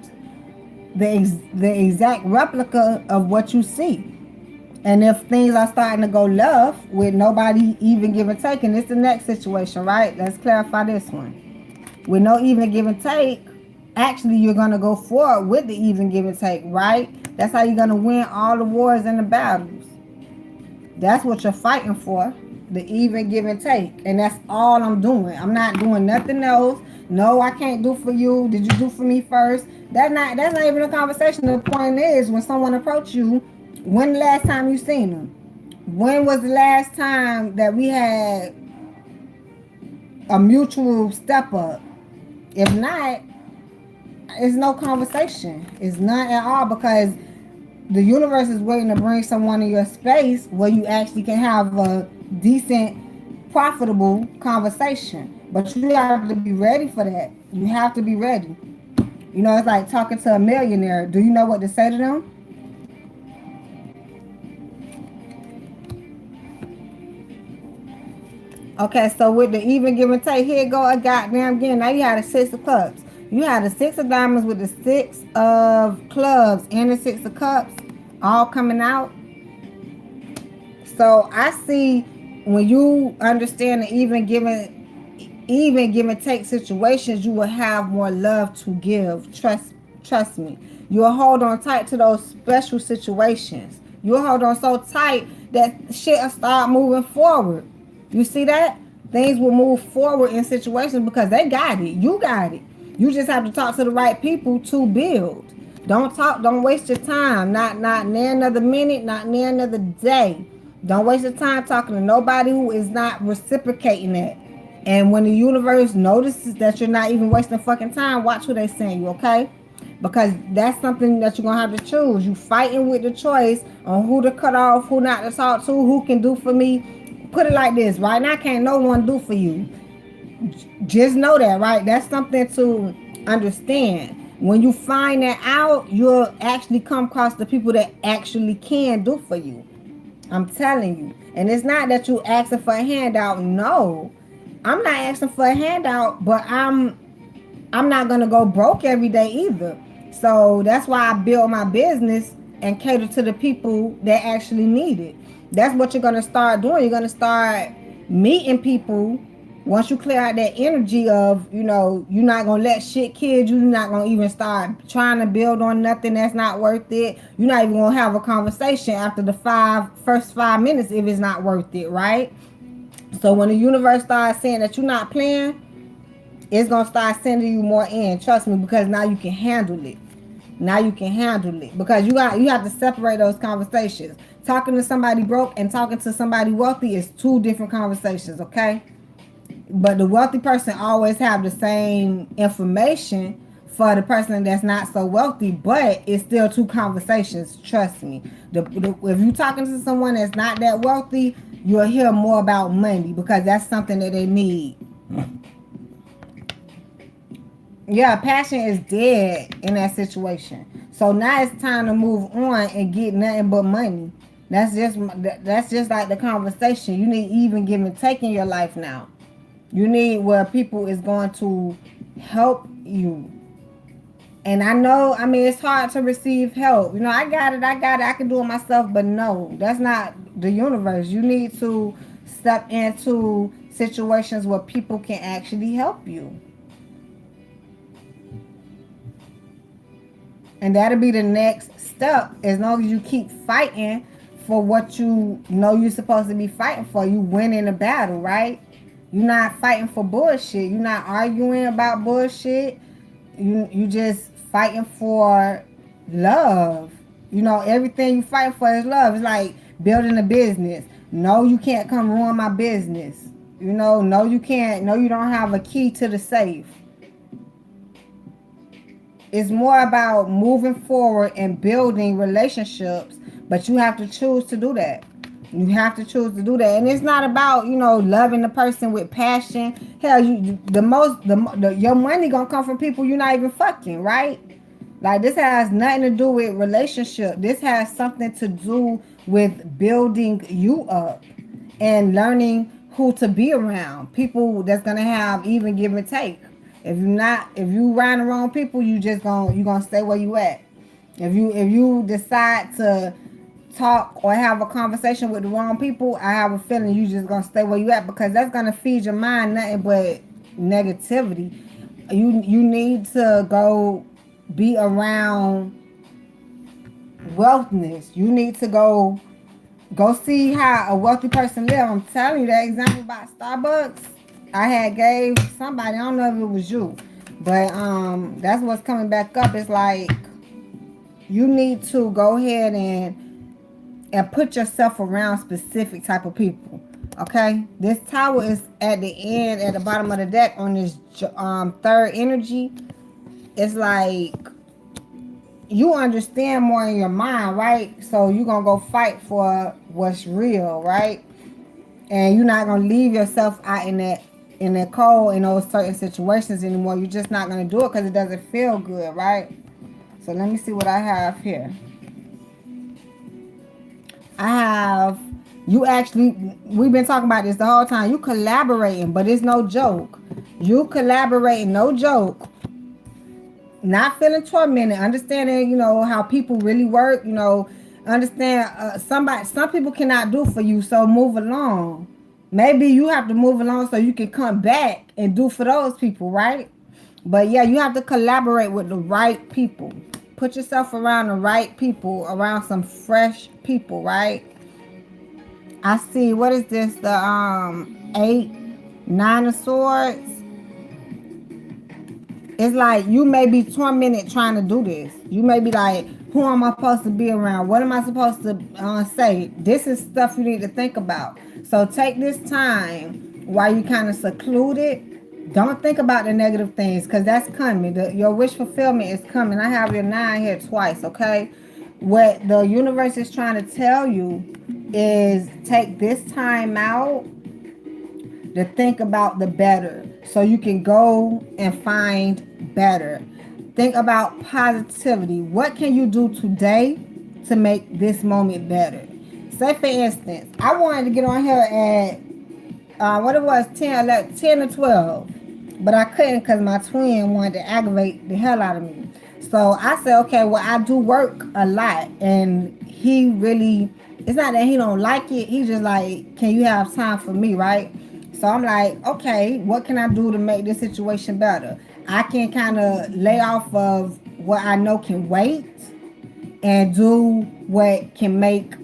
S1: the exact replica of what you see. And if things are starting to go left with nobody even give and take, and it's the next situation, right? Let's clarify this one. With no even give and take, actually you're going to go forward with the even give and take, right? That's how you're going to win all the wars and the battles. That's what you're fighting for. the even give and take, and that's all I'm doing. I'm not doing nothing else. No, I can't do for you. Did you do for me first? That's not even a conversation. The point is, when someone approach you, when the last time you seen them? When was the last time that we had a mutual step up? If not, it's no conversation. It's none at all, because the universe is waiting to bring someone in your space where you actually can have a decent, profitable conversation. But you have to be ready for that. You have to be ready. You know, it's like talking to a millionaire. Do you know what to say to them? Okay, so with the even give and take, here go a goddamn again. Now you had a 6 of cups. You had a 6 of diamonds with the 6 of clubs and the 6 of cups all coming out. So I see, when you understand the even give and take situations, you will have more love to give. Trust me. You'll hold on tight to those special situations. You'll hold on so tight that shit will start moving forward. You see that? Things will move forward in situations because they got it. You got it. You just have to talk to the right people to build. Don't waste your time. Not near another minute, not near another day. Don't waste your time talking to nobody who is not reciprocating that. And when the universe notices that you're not even wasting fucking time, watch who they send you, okay? Because that's something that you're gonna have to choose. You fighting with the choice on who to cut off, who not to talk to, who can do for me. Put it like this, right now can't no one do for you. Just know that, right? That's something to understand. When you find that out, you'll actually come across the people that actually can do for you. I'm telling you. And it's not that you asking for a handout. No, I'm not asking for a handout, but I'm not gonna go broke every day either. So that's why I build my business and cater to the people that actually need it. That's what you're gonna start doing. You're gonna start meeting people once you clear out that energy of, you're not gonna let shit kid you. You're not gonna even start trying to build on nothing that's not worth it. You're not even gonna have a conversation after the first 5 minutes if it's not worth it, right? So when the universe starts saying that you're not playing, it's gonna start sending you more in. Trust me, because now you can handle it. Now you can handle it, because you have to separate those conversations. Talking to somebody broke and talking to somebody wealthy is 2 different conversations, okay? But the wealthy person always have the same information for the person that's not so wealthy, but it's still 2 conversations. Trust me. If you're talking to someone that's not that wealthy, you'll hear more about money, because that's something that they need. Yeah, passion is dead in that situation. So now it's time to move on and get nothing but money. That's just like the conversation. You need even give and take in your life now. You need where people is going to help you. And I mean, it's hard to receive help. I got it, I can do it myself, but no, that's not the universe. You need to step into situations where people can actually help you. And that'll be the next step. As long as you keep fighting for what you know you're supposed to be fighting for, you win in the battle, right? You're not fighting for bullshit. You're not arguing about bullshit. You just fighting for love. Everything you fight for is love. It's like building a business. No, you can't come ruin my business. No, you can't. No, you don't have a key to the safe. It's more about moving forward and building relationships, but you have to choose to do that. You have to choose to do that. And it's not about, loving the person with passion. Hell, your money gonna come from people you're not even fucking, right? Like, this has nothing to do with relationship. This has something to do with building you up and learning who to be around. People that's gonna have even give and take. If you around the wrong people, you gonna stay where you at. If you decide to talk or have a conversation with the wrong people, I have a feeling you just gonna stay where you at, because that's gonna feed your mind nothing but negativity. You need to go be around wealthness. You need to go Go see how a wealthy person live. I'm telling you that example about Starbucks. I had gave somebody. I don't know if it was you, but that's what's coming back up. It's like you need to go ahead and put yourself around specific type of people. Okay, this tower is at the end, at the bottom of the deck on this third energy. It's like you understand more in your mind, right? So you're gonna go fight for what's real, right? And you're not gonna leave yourself out in that cold in those certain situations anymore. You're just not gonna do it because it doesn't feel good, right? So let me see what I have here. I have you actually, we've been talking about this the whole time. You collaborating, but it's no joke. You collaborating, no joke. Not feeling tormented, understanding, how people really work, understand some people cannot do for you, so move along. Maybe you have to move along so you can come back and do for those people, right? But yeah, you have to collaborate with the right people. Put yourself around the right people, around some fresh people, right? I see, what is this? The 8, 9 of swords. It's like you may be tormented trying to do this. You may be like, who am I supposed to be around? What am I supposed to say? This is stuff you need to think about. So take this time while you kind of secluded. Don't think about the negative things because that's coming. Your wish fulfillment is coming. I have your 9 here twice, okay? What the universe is trying to tell you is take this time out to think about the better so you can go and find better. Think about positivity. What can you do today to make this moment better? Say for instance, I wanted to get on here at what it was, 10 or 12, but I couldn't because my twin wanted to aggravate the hell out of me. So I said, okay, well, I do work a lot, and he really, it's not that he don't like it, he just like, can you have time for me, right? So I'm like, okay, what can I do to make this situation better? I can kind of lay off of what I know can wait and do what can make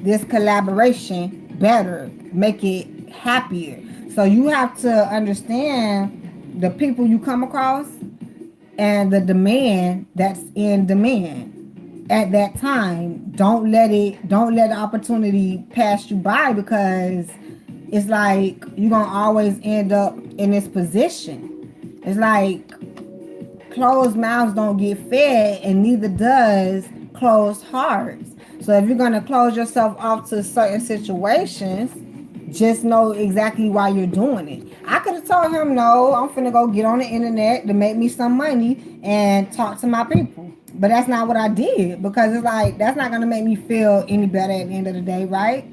S1: this collaboration better, make it happier. So you have to understand the people you come across and the demand that's in demand at that time. Don't let the opportunity pass you by, because it's like you're gonna always end up in this position. It's like closed mouths don't get fed, and neither does closed hearts. So if you're gonna close yourself off to certain situations, just know exactly why you're doing it. I could have told him, no, I'm finna go get on the internet to make me some money and talk to my people. But that's not what I did, because it's like, that's not gonna make me feel any better at the end of the day, right?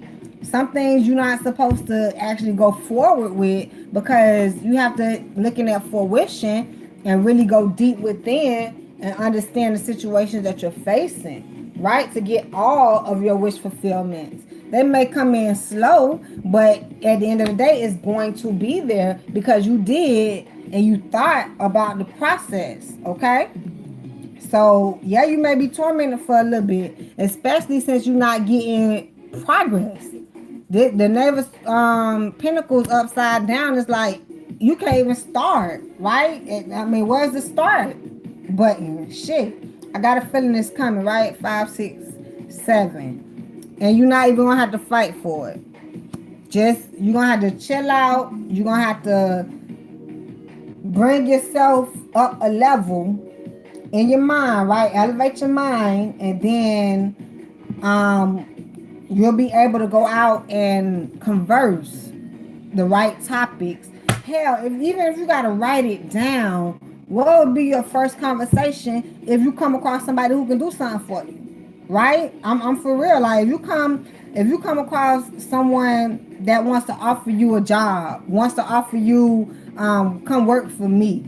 S1: Some things you're not supposed to actually go forward with, because you have to looking at fruition and really go deep within and understand the situations that you're facing, right? To get all of your wish fulfillments. They may come in slow, but at the end of the day, it's going to be there because you did and you thought about the process, okay? So, yeah, you may be tormented for a little bit, especially since you're not getting progress. The Knave of Pentacles upside down is like, you can't even start, right? I mean, where's the start button? Shit. I got a feeling it's coming, right? 5, 6, 7. And you're not even going to have to fight for it. Just, you're going to have to chill out. You're going to have to bring yourself up a level in your mind, right? Elevate your mind. And then you'll be able to go out and converse the right topics. Hell, even if you got to write it down, what would be your first conversation if you come across somebody who can do something for you? Right? I'm for real. Like, if you come across someone that wants to offer you a job, wants to offer you come work for me,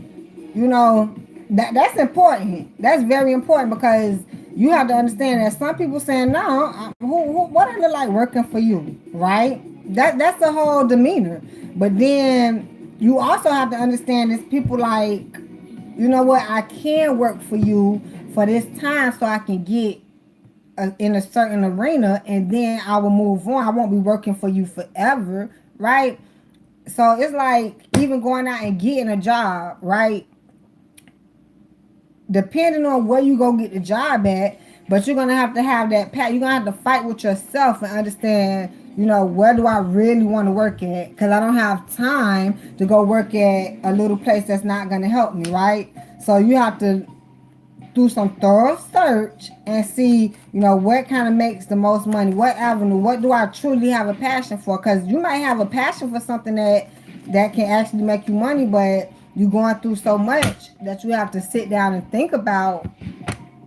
S1: that's important. That's very important, because you have to understand that some people saying, no, what I look like working for you, right? That's the whole demeanor. But then you also have to understand this people like, you know what, I can work for you for this time so I can get in a certain arena, and then I will move on. I won't be working for you forever, right? So it's like even going out and getting a job, right? Depending on where you go get the job at, but you're gonna have that path. You're gonna have to fight with yourself and understand, where do I really want to work at? Because I don't have time to go work at a little place that's not gonna help me, right? So you have to do some thorough search and see, what kind of makes the most money, what avenue, what do I truly have a passion for? Because you might have a passion for something that can actually make you money, but you're going through so much that you have to sit down and think about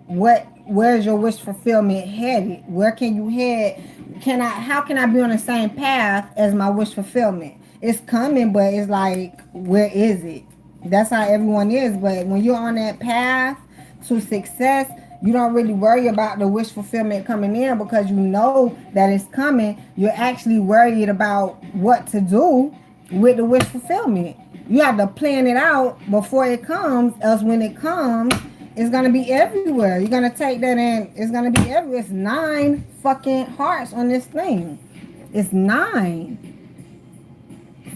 S1: where's your wish fulfillment headed? Where can you head? How can I be on the same path as my wish fulfillment? It's coming, but it's like, where is it? That's how everyone is. But when you're on that path to success, you don't really worry about the wish fulfillment coming in because you know that it's coming. You're actually worried about what to do with the wish fulfillment. You have to plan it out before it comes, else when it comes, it's gonna be everywhere. You're gonna take that in, it's gonna be everywhere. It's 9 fucking hearts on this thing. It's 9.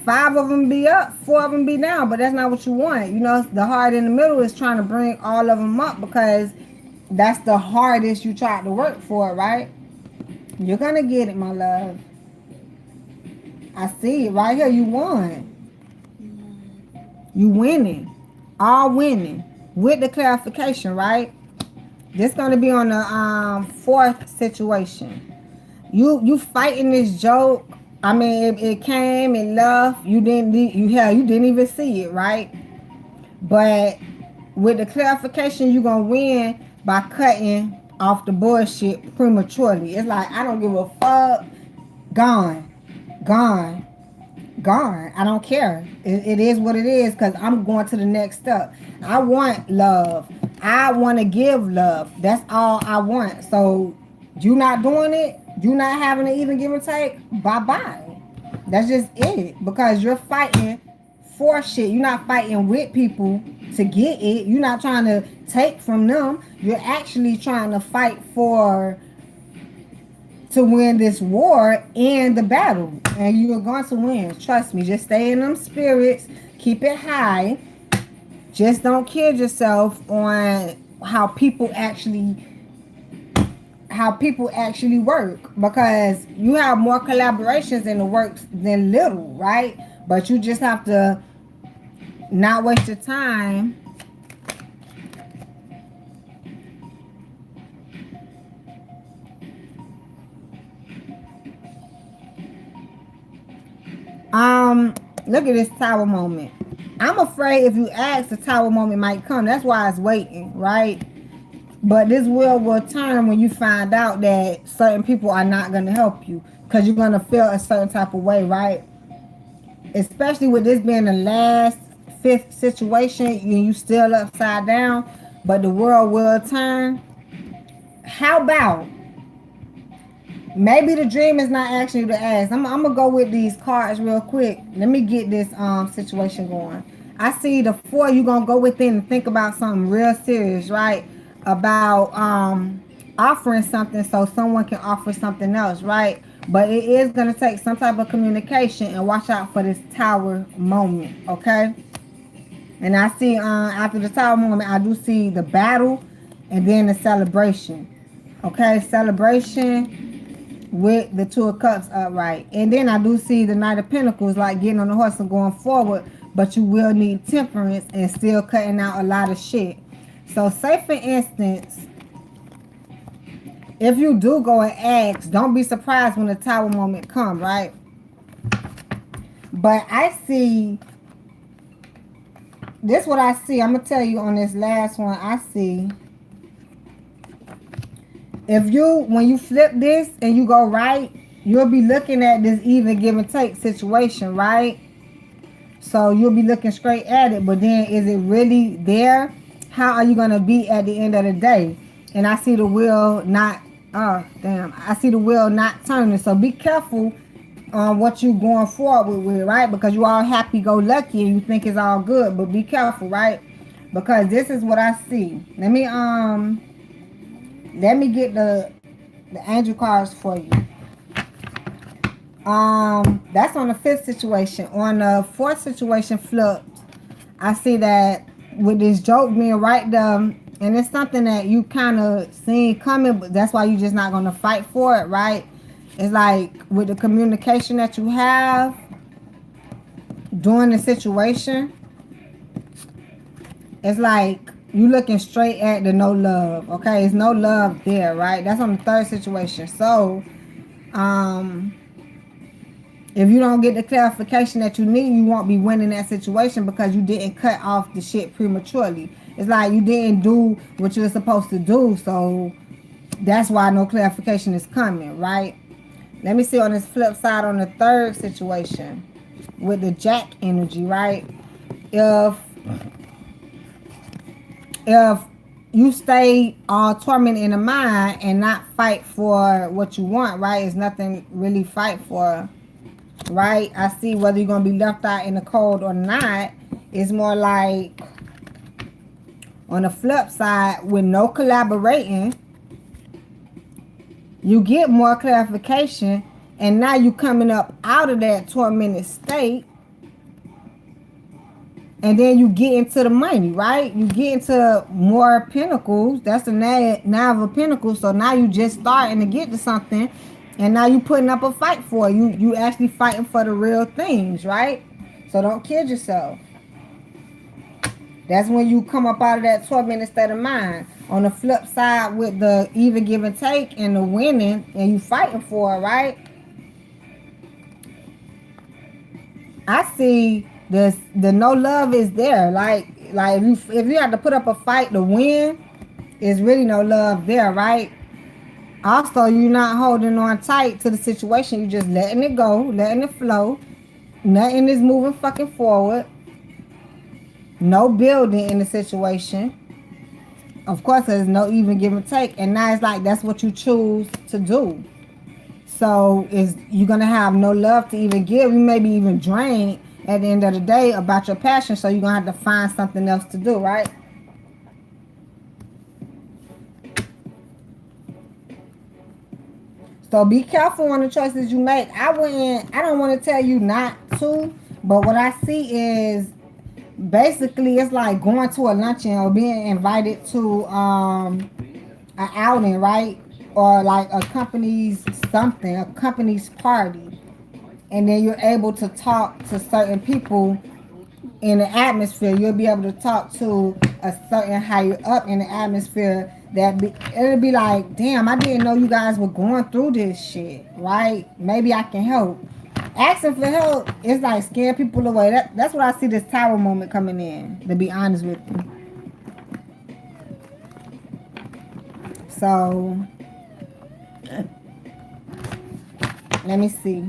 S1: 5 of them be up, 4 of them be down, but that's not what you want. The heart in the middle is trying to bring all of them up because that's the hardest you tried to work for, right? You're gonna get it, my love. I see it right here. You won. You winning. All winning. With the clarification, right? This gonna be on the 4th situation. You fighting this joke. I mean, it came and left. You didn't even see it, right? But with the clarification, you're gonna win by cutting off the bullshit prematurely. It's like, I don't give a fuck. Gone. I don't care. It is what it is because I'm going to the next step. I want love. I want to give love. That's all I want. So you not doing it, you not having to even give and take, bye-bye. That's just it. Because you're fighting for shit. You're not fighting with people to get it. You're not trying to take from them. You're actually trying to fight to win this war and the battle. And you're going to win. Trust me. Just stay in them spirits. Keep it high. Just don't kid yourself on how people actually work, because you have more collaborations in the works than little, right? But you just have to not waste your time look at this tower moment. I'm afraid if you ask, the tower moment might come. That's why it's waiting, right? But this will turn when you find out that certain people are not going to help you, because you're going to feel a certain type of way, right? Especially with this being the last 5th situation, and you still upside down, but the world will turn. How about maybe the dream is not asking you to ask? I'm gonna go with these cards real quick. Let me get this situation going. I see the 4. You're gonna go within and think about something real serious, right? About offering something so someone can offer something else, right? But it is gonna take some type of communication, and watch out for this tower moment, okay? And I see after the tower moment, I do see the battle and then the celebration. Okay, celebration with the 2 of Cups upright. And then I do see the Knight of Pentacles, like getting on the horse and going forward, but you will need temperance and still cutting out a lot of shit. So say for instance, if you do go and ask, don't be surprised when the tower moment come, right? But I see, this what I see. I'm going to tell you on this last one, I see, when you flip this and you go right, you'll be looking at this even give and take situation, right? So you'll be looking straight at it, but then is it really there? How are you going to be at the end of the day? And I see the wheel not, I see the wheel not turning. So be careful on what you going forward with, right? Because you all happy-go-lucky and you think it's all good, but be careful, right? Because this is what I see. Let me get The angel cards for you. That's on the fifth situation. On the fourth situation flipped, I see that with this joke being right there, and it's something that you kind of seen coming, but that's why you're just not gonna fight for it, right? It's like with the communication that you have during the situation, it's like you looking straight at the no love. Okay, it's no love there, right? That's on the third situation. So, if you don't get the clarification that you need, you won't be winning that situation because you didn't cut off the shit prematurely. It's like you didn't do what you were supposed to do, so that's why no clarification is coming, right? Let me see on this flip side on the third situation with the Jack energy, right? If you stay all tormented in the mind and not fight for what you want, right? It's nothing really fight for, right? I see whether you're gonna be left out in the cold or not. It's more like on the flip side, with no collaborating, you get more clarification, and now you coming up out of that tormented state, and then you get into the money, right? You get into more pentacles. That's the nine of pentacles. So now you just starting to get to something, and now you putting up a fight for it. You actually fighting for the real things, right? So don't kid yourself. That's when you come up out of that 12-minute state of mind. On the flip side, with the even give and take and the winning, and you fighting for it, right? I see the no love is there. Like if you have to put up a fight to win, it's really no love there, right? Also, you're not holding on tight to the situation. You're just letting it go, letting it flow. Nothing is moving fucking forward. No building in the situation. Of course, there's no even give and take. And now it's like that's what you choose to do. So you're gonna have no love to even give. You may be even drained at the end of the day about your passion. So you're gonna have to find something else to do, right? So be careful on the choices you make. I don't want to tell you not to, but what I see is basically it's like going to a luncheon or being invited to an outing, right? Or like a company's something, a company's party, and then you're able to talk to certain people in the atmosphere. You'll be able to talk to a certain higher up in the atmosphere. It'll be like, damn, I didn't know you guys were going through this shit, right? Maybe I can help. Asking for help is like scaring people away. That's what I see this tower moment coming in, to be honest with you. So let me see.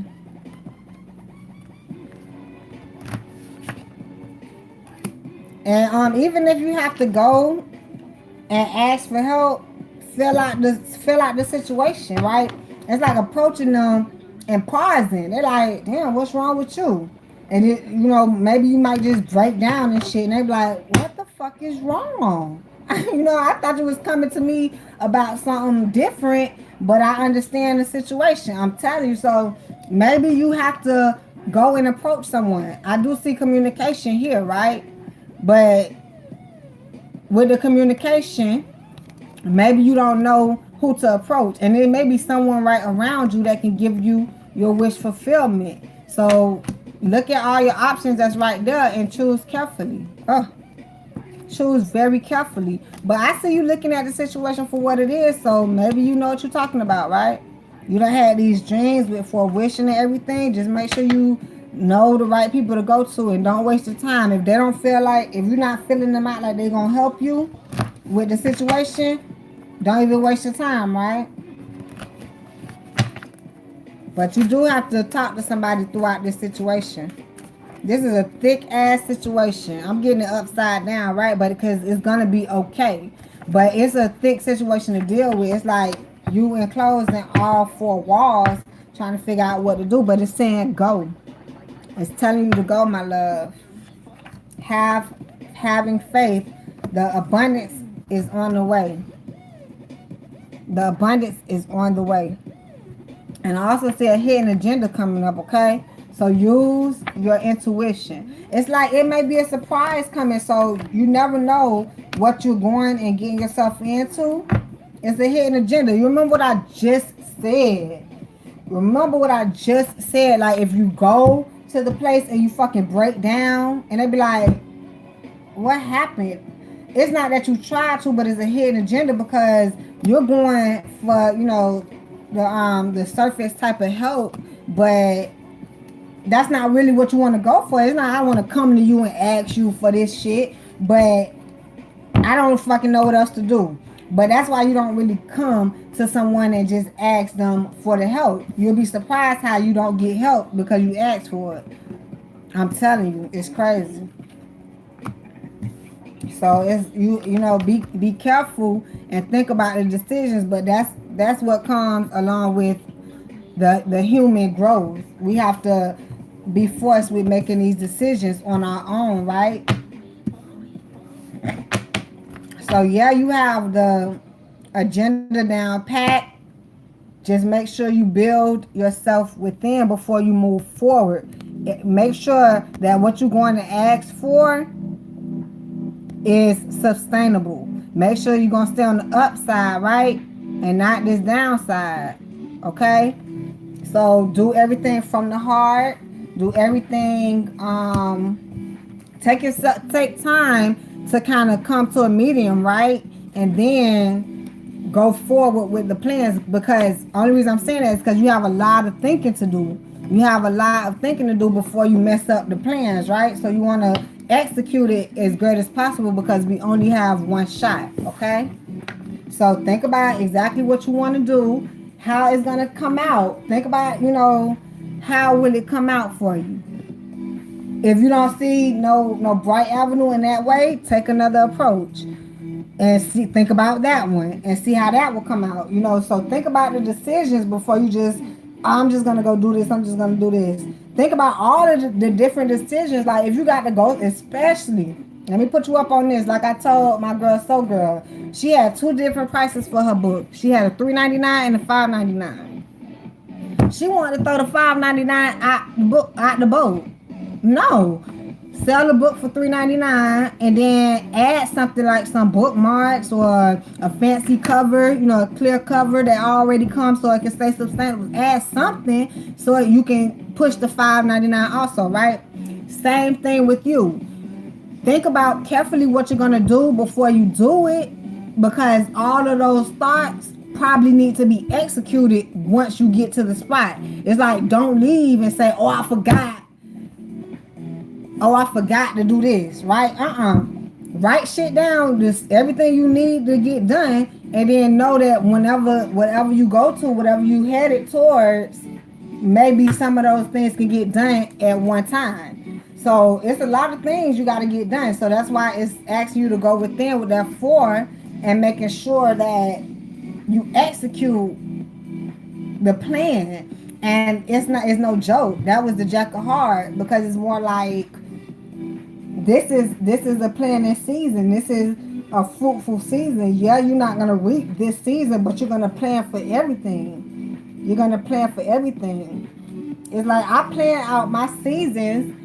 S1: And even if you have to go and ask for help, fill out the situation, right? It's like approaching them and pausing. They're like, damn, what's wrong with you? And maybe you might just break down and shit, and they be like, what the fuck is wrong? I thought you was coming to me about something different, but I understand the situation. I'm telling you. So maybe you have to go and approach someone. I do see communication here, right? But with the communication, maybe you don't know who to approach, and there may be someone right around you that can give you your wish fulfillment. So look at all your options that's right there and choose carefully. Choose very carefully. But I see you looking at the situation for what it is, so maybe you know what you're talking about, right? You done had these dreams for wishing and everything. Just make sure you know the right people to go to and don't waste your time. If you're not feeling them out like they're gonna help you with the situation, don't even waste your time, right? But you do have to talk to somebody throughout this situation. This is a thick ass situation. I'm getting it upside down, right? But because it's gonna be okay. But it's a thick situation to deal with. It's like you enclosed in all four walls trying to figure out what to do. But it's saying go. It's telling you to go, my love. Having faith. The abundance is on the way. The abundance is on the way. And I also see a hidden agenda coming up, okay? So use your intuition. It's like it may be a surprise coming, so you never know what you're going and getting yourself into. It's a hidden agenda. You remember what I just said? Remember what I just said? Like if you go to the place and you fucking break down and they be like, what happened? It's not that you tried to, but it's a hidden agenda because you're going for, the surface type of help, but that's not really what you want to go for. It's not I want to come to you and ask you for this shit, but I don't fucking know what else to do. But that's why you don't really come to someone and just ask them for the help. You'll be surprised how you don't get help because you asked for it. I'm telling you, it's crazy. So it's be careful and think about the decisions, but that's what comes along with the human growth. We have to be forced with making these decisions on our own, right? So yeah, you have the agenda down pat. Just make sure you build yourself within before you move forward. Make sure that what you're going to ask for is sustainable. Make sure you're going to stay on the upside, right? And not this downside. Okay? So do everything from the heart. Do everything. Take time to kind of come to a medium, right? And then go forward with the plans, because only reason I'm saying that is because you have a lot of thinking to do. You have a lot of thinking to do before you mess up the plans, right? So you want to execute it as great as possible because we only have one shot, okay? So think about exactly what you want to do, how it's going to come out. Think about, how will it come out for you? If you don't see no bright avenue in that way, take another approach and think about that one and see how that will come out. So think about the decisions before you just, I'm just gonna go do this, I'm just gonna do this. Think about all of the different decisions. Like if you got to go, especially, let me put you up on this. Like I told my girl, So Girl, she had 2 different prices for her book. She had a $3.99 and a $5.99. She wanted to throw the $5.99 out the boat. No, sell the book for $3.99 and then add something like some bookmarks or a fancy cover, a clear cover that already comes so it can stay sustainable. Add something so you can push the $5.99 also, right? Same thing with you. Think about carefully what you're going to do before you do it, because all of those thoughts probably need to be executed once you get to the spot. It's like, don't leave and say, oh, I forgot to do this, right? Write shit down, just everything you need to get done, and then know that whatever you go to, whatever you headed towards, maybe some of those things can get done at one time. So it's a lot of things you got to get done. So that's why it's asking you to go within with that 4 and making sure that you execute the plan. And it's no joke. That was the Jack of Hearts, because it's more like, this is a planning season. This is a fruitful season. Yeah, you're not gonna reap this season, but you're gonna plan for everything. You're gonna plan for everything. It's like I planned out my seasons.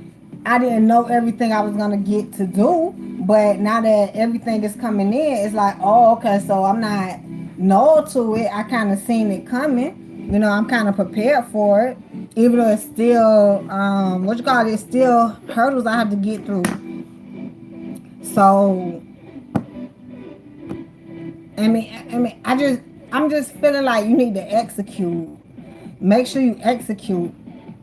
S1: I didn't know everything I was gonna get to do, but now that everything is coming in, it's like, oh, okay, so I'm not null to it. I kind of seen it coming. I'm kind of prepared for it, even though it's still, it's still hurdles I have to get through. So, I'm just feeling like you need to execute. Make sure you execute.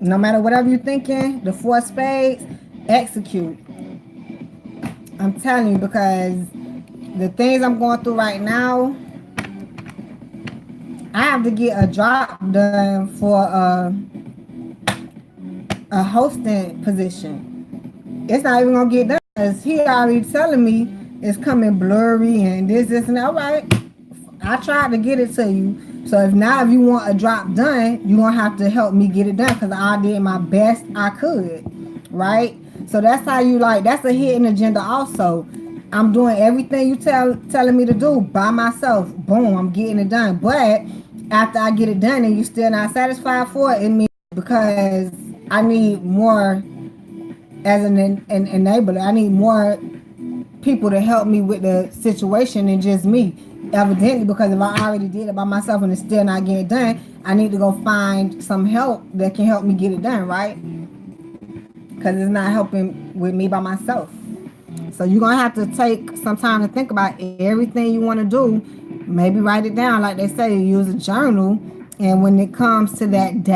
S1: No matter whatever you're thinking, the 4 spades, execute. I'm telling you, because the things I'm going through right now, I have to get a drop done for a hosting position. It's not even gonna get done because he already telling me it's coming blurry and this and that. All right, I tried to get it to you. So if you want a drop done, you're gonna have to help me get it done, because I did my best I could, right? So that's how that's a hidden agenda also. I'm doing everything you telling me to do by myself. Boom, I'm getting it done. But after I get it done and you still not satisfied for it, it means because I need more as an enabler. I need more people to help me with the situation than just me. Evidently, because if I already did it by myself and it's still not getting done, I need to go find some help that can help me get it done, right? Because it's not helping with me by myself. So you're gonna have to take some time to think about everything you want to do. Maybe write it down, like they say, use a journal. And when it comes to that day,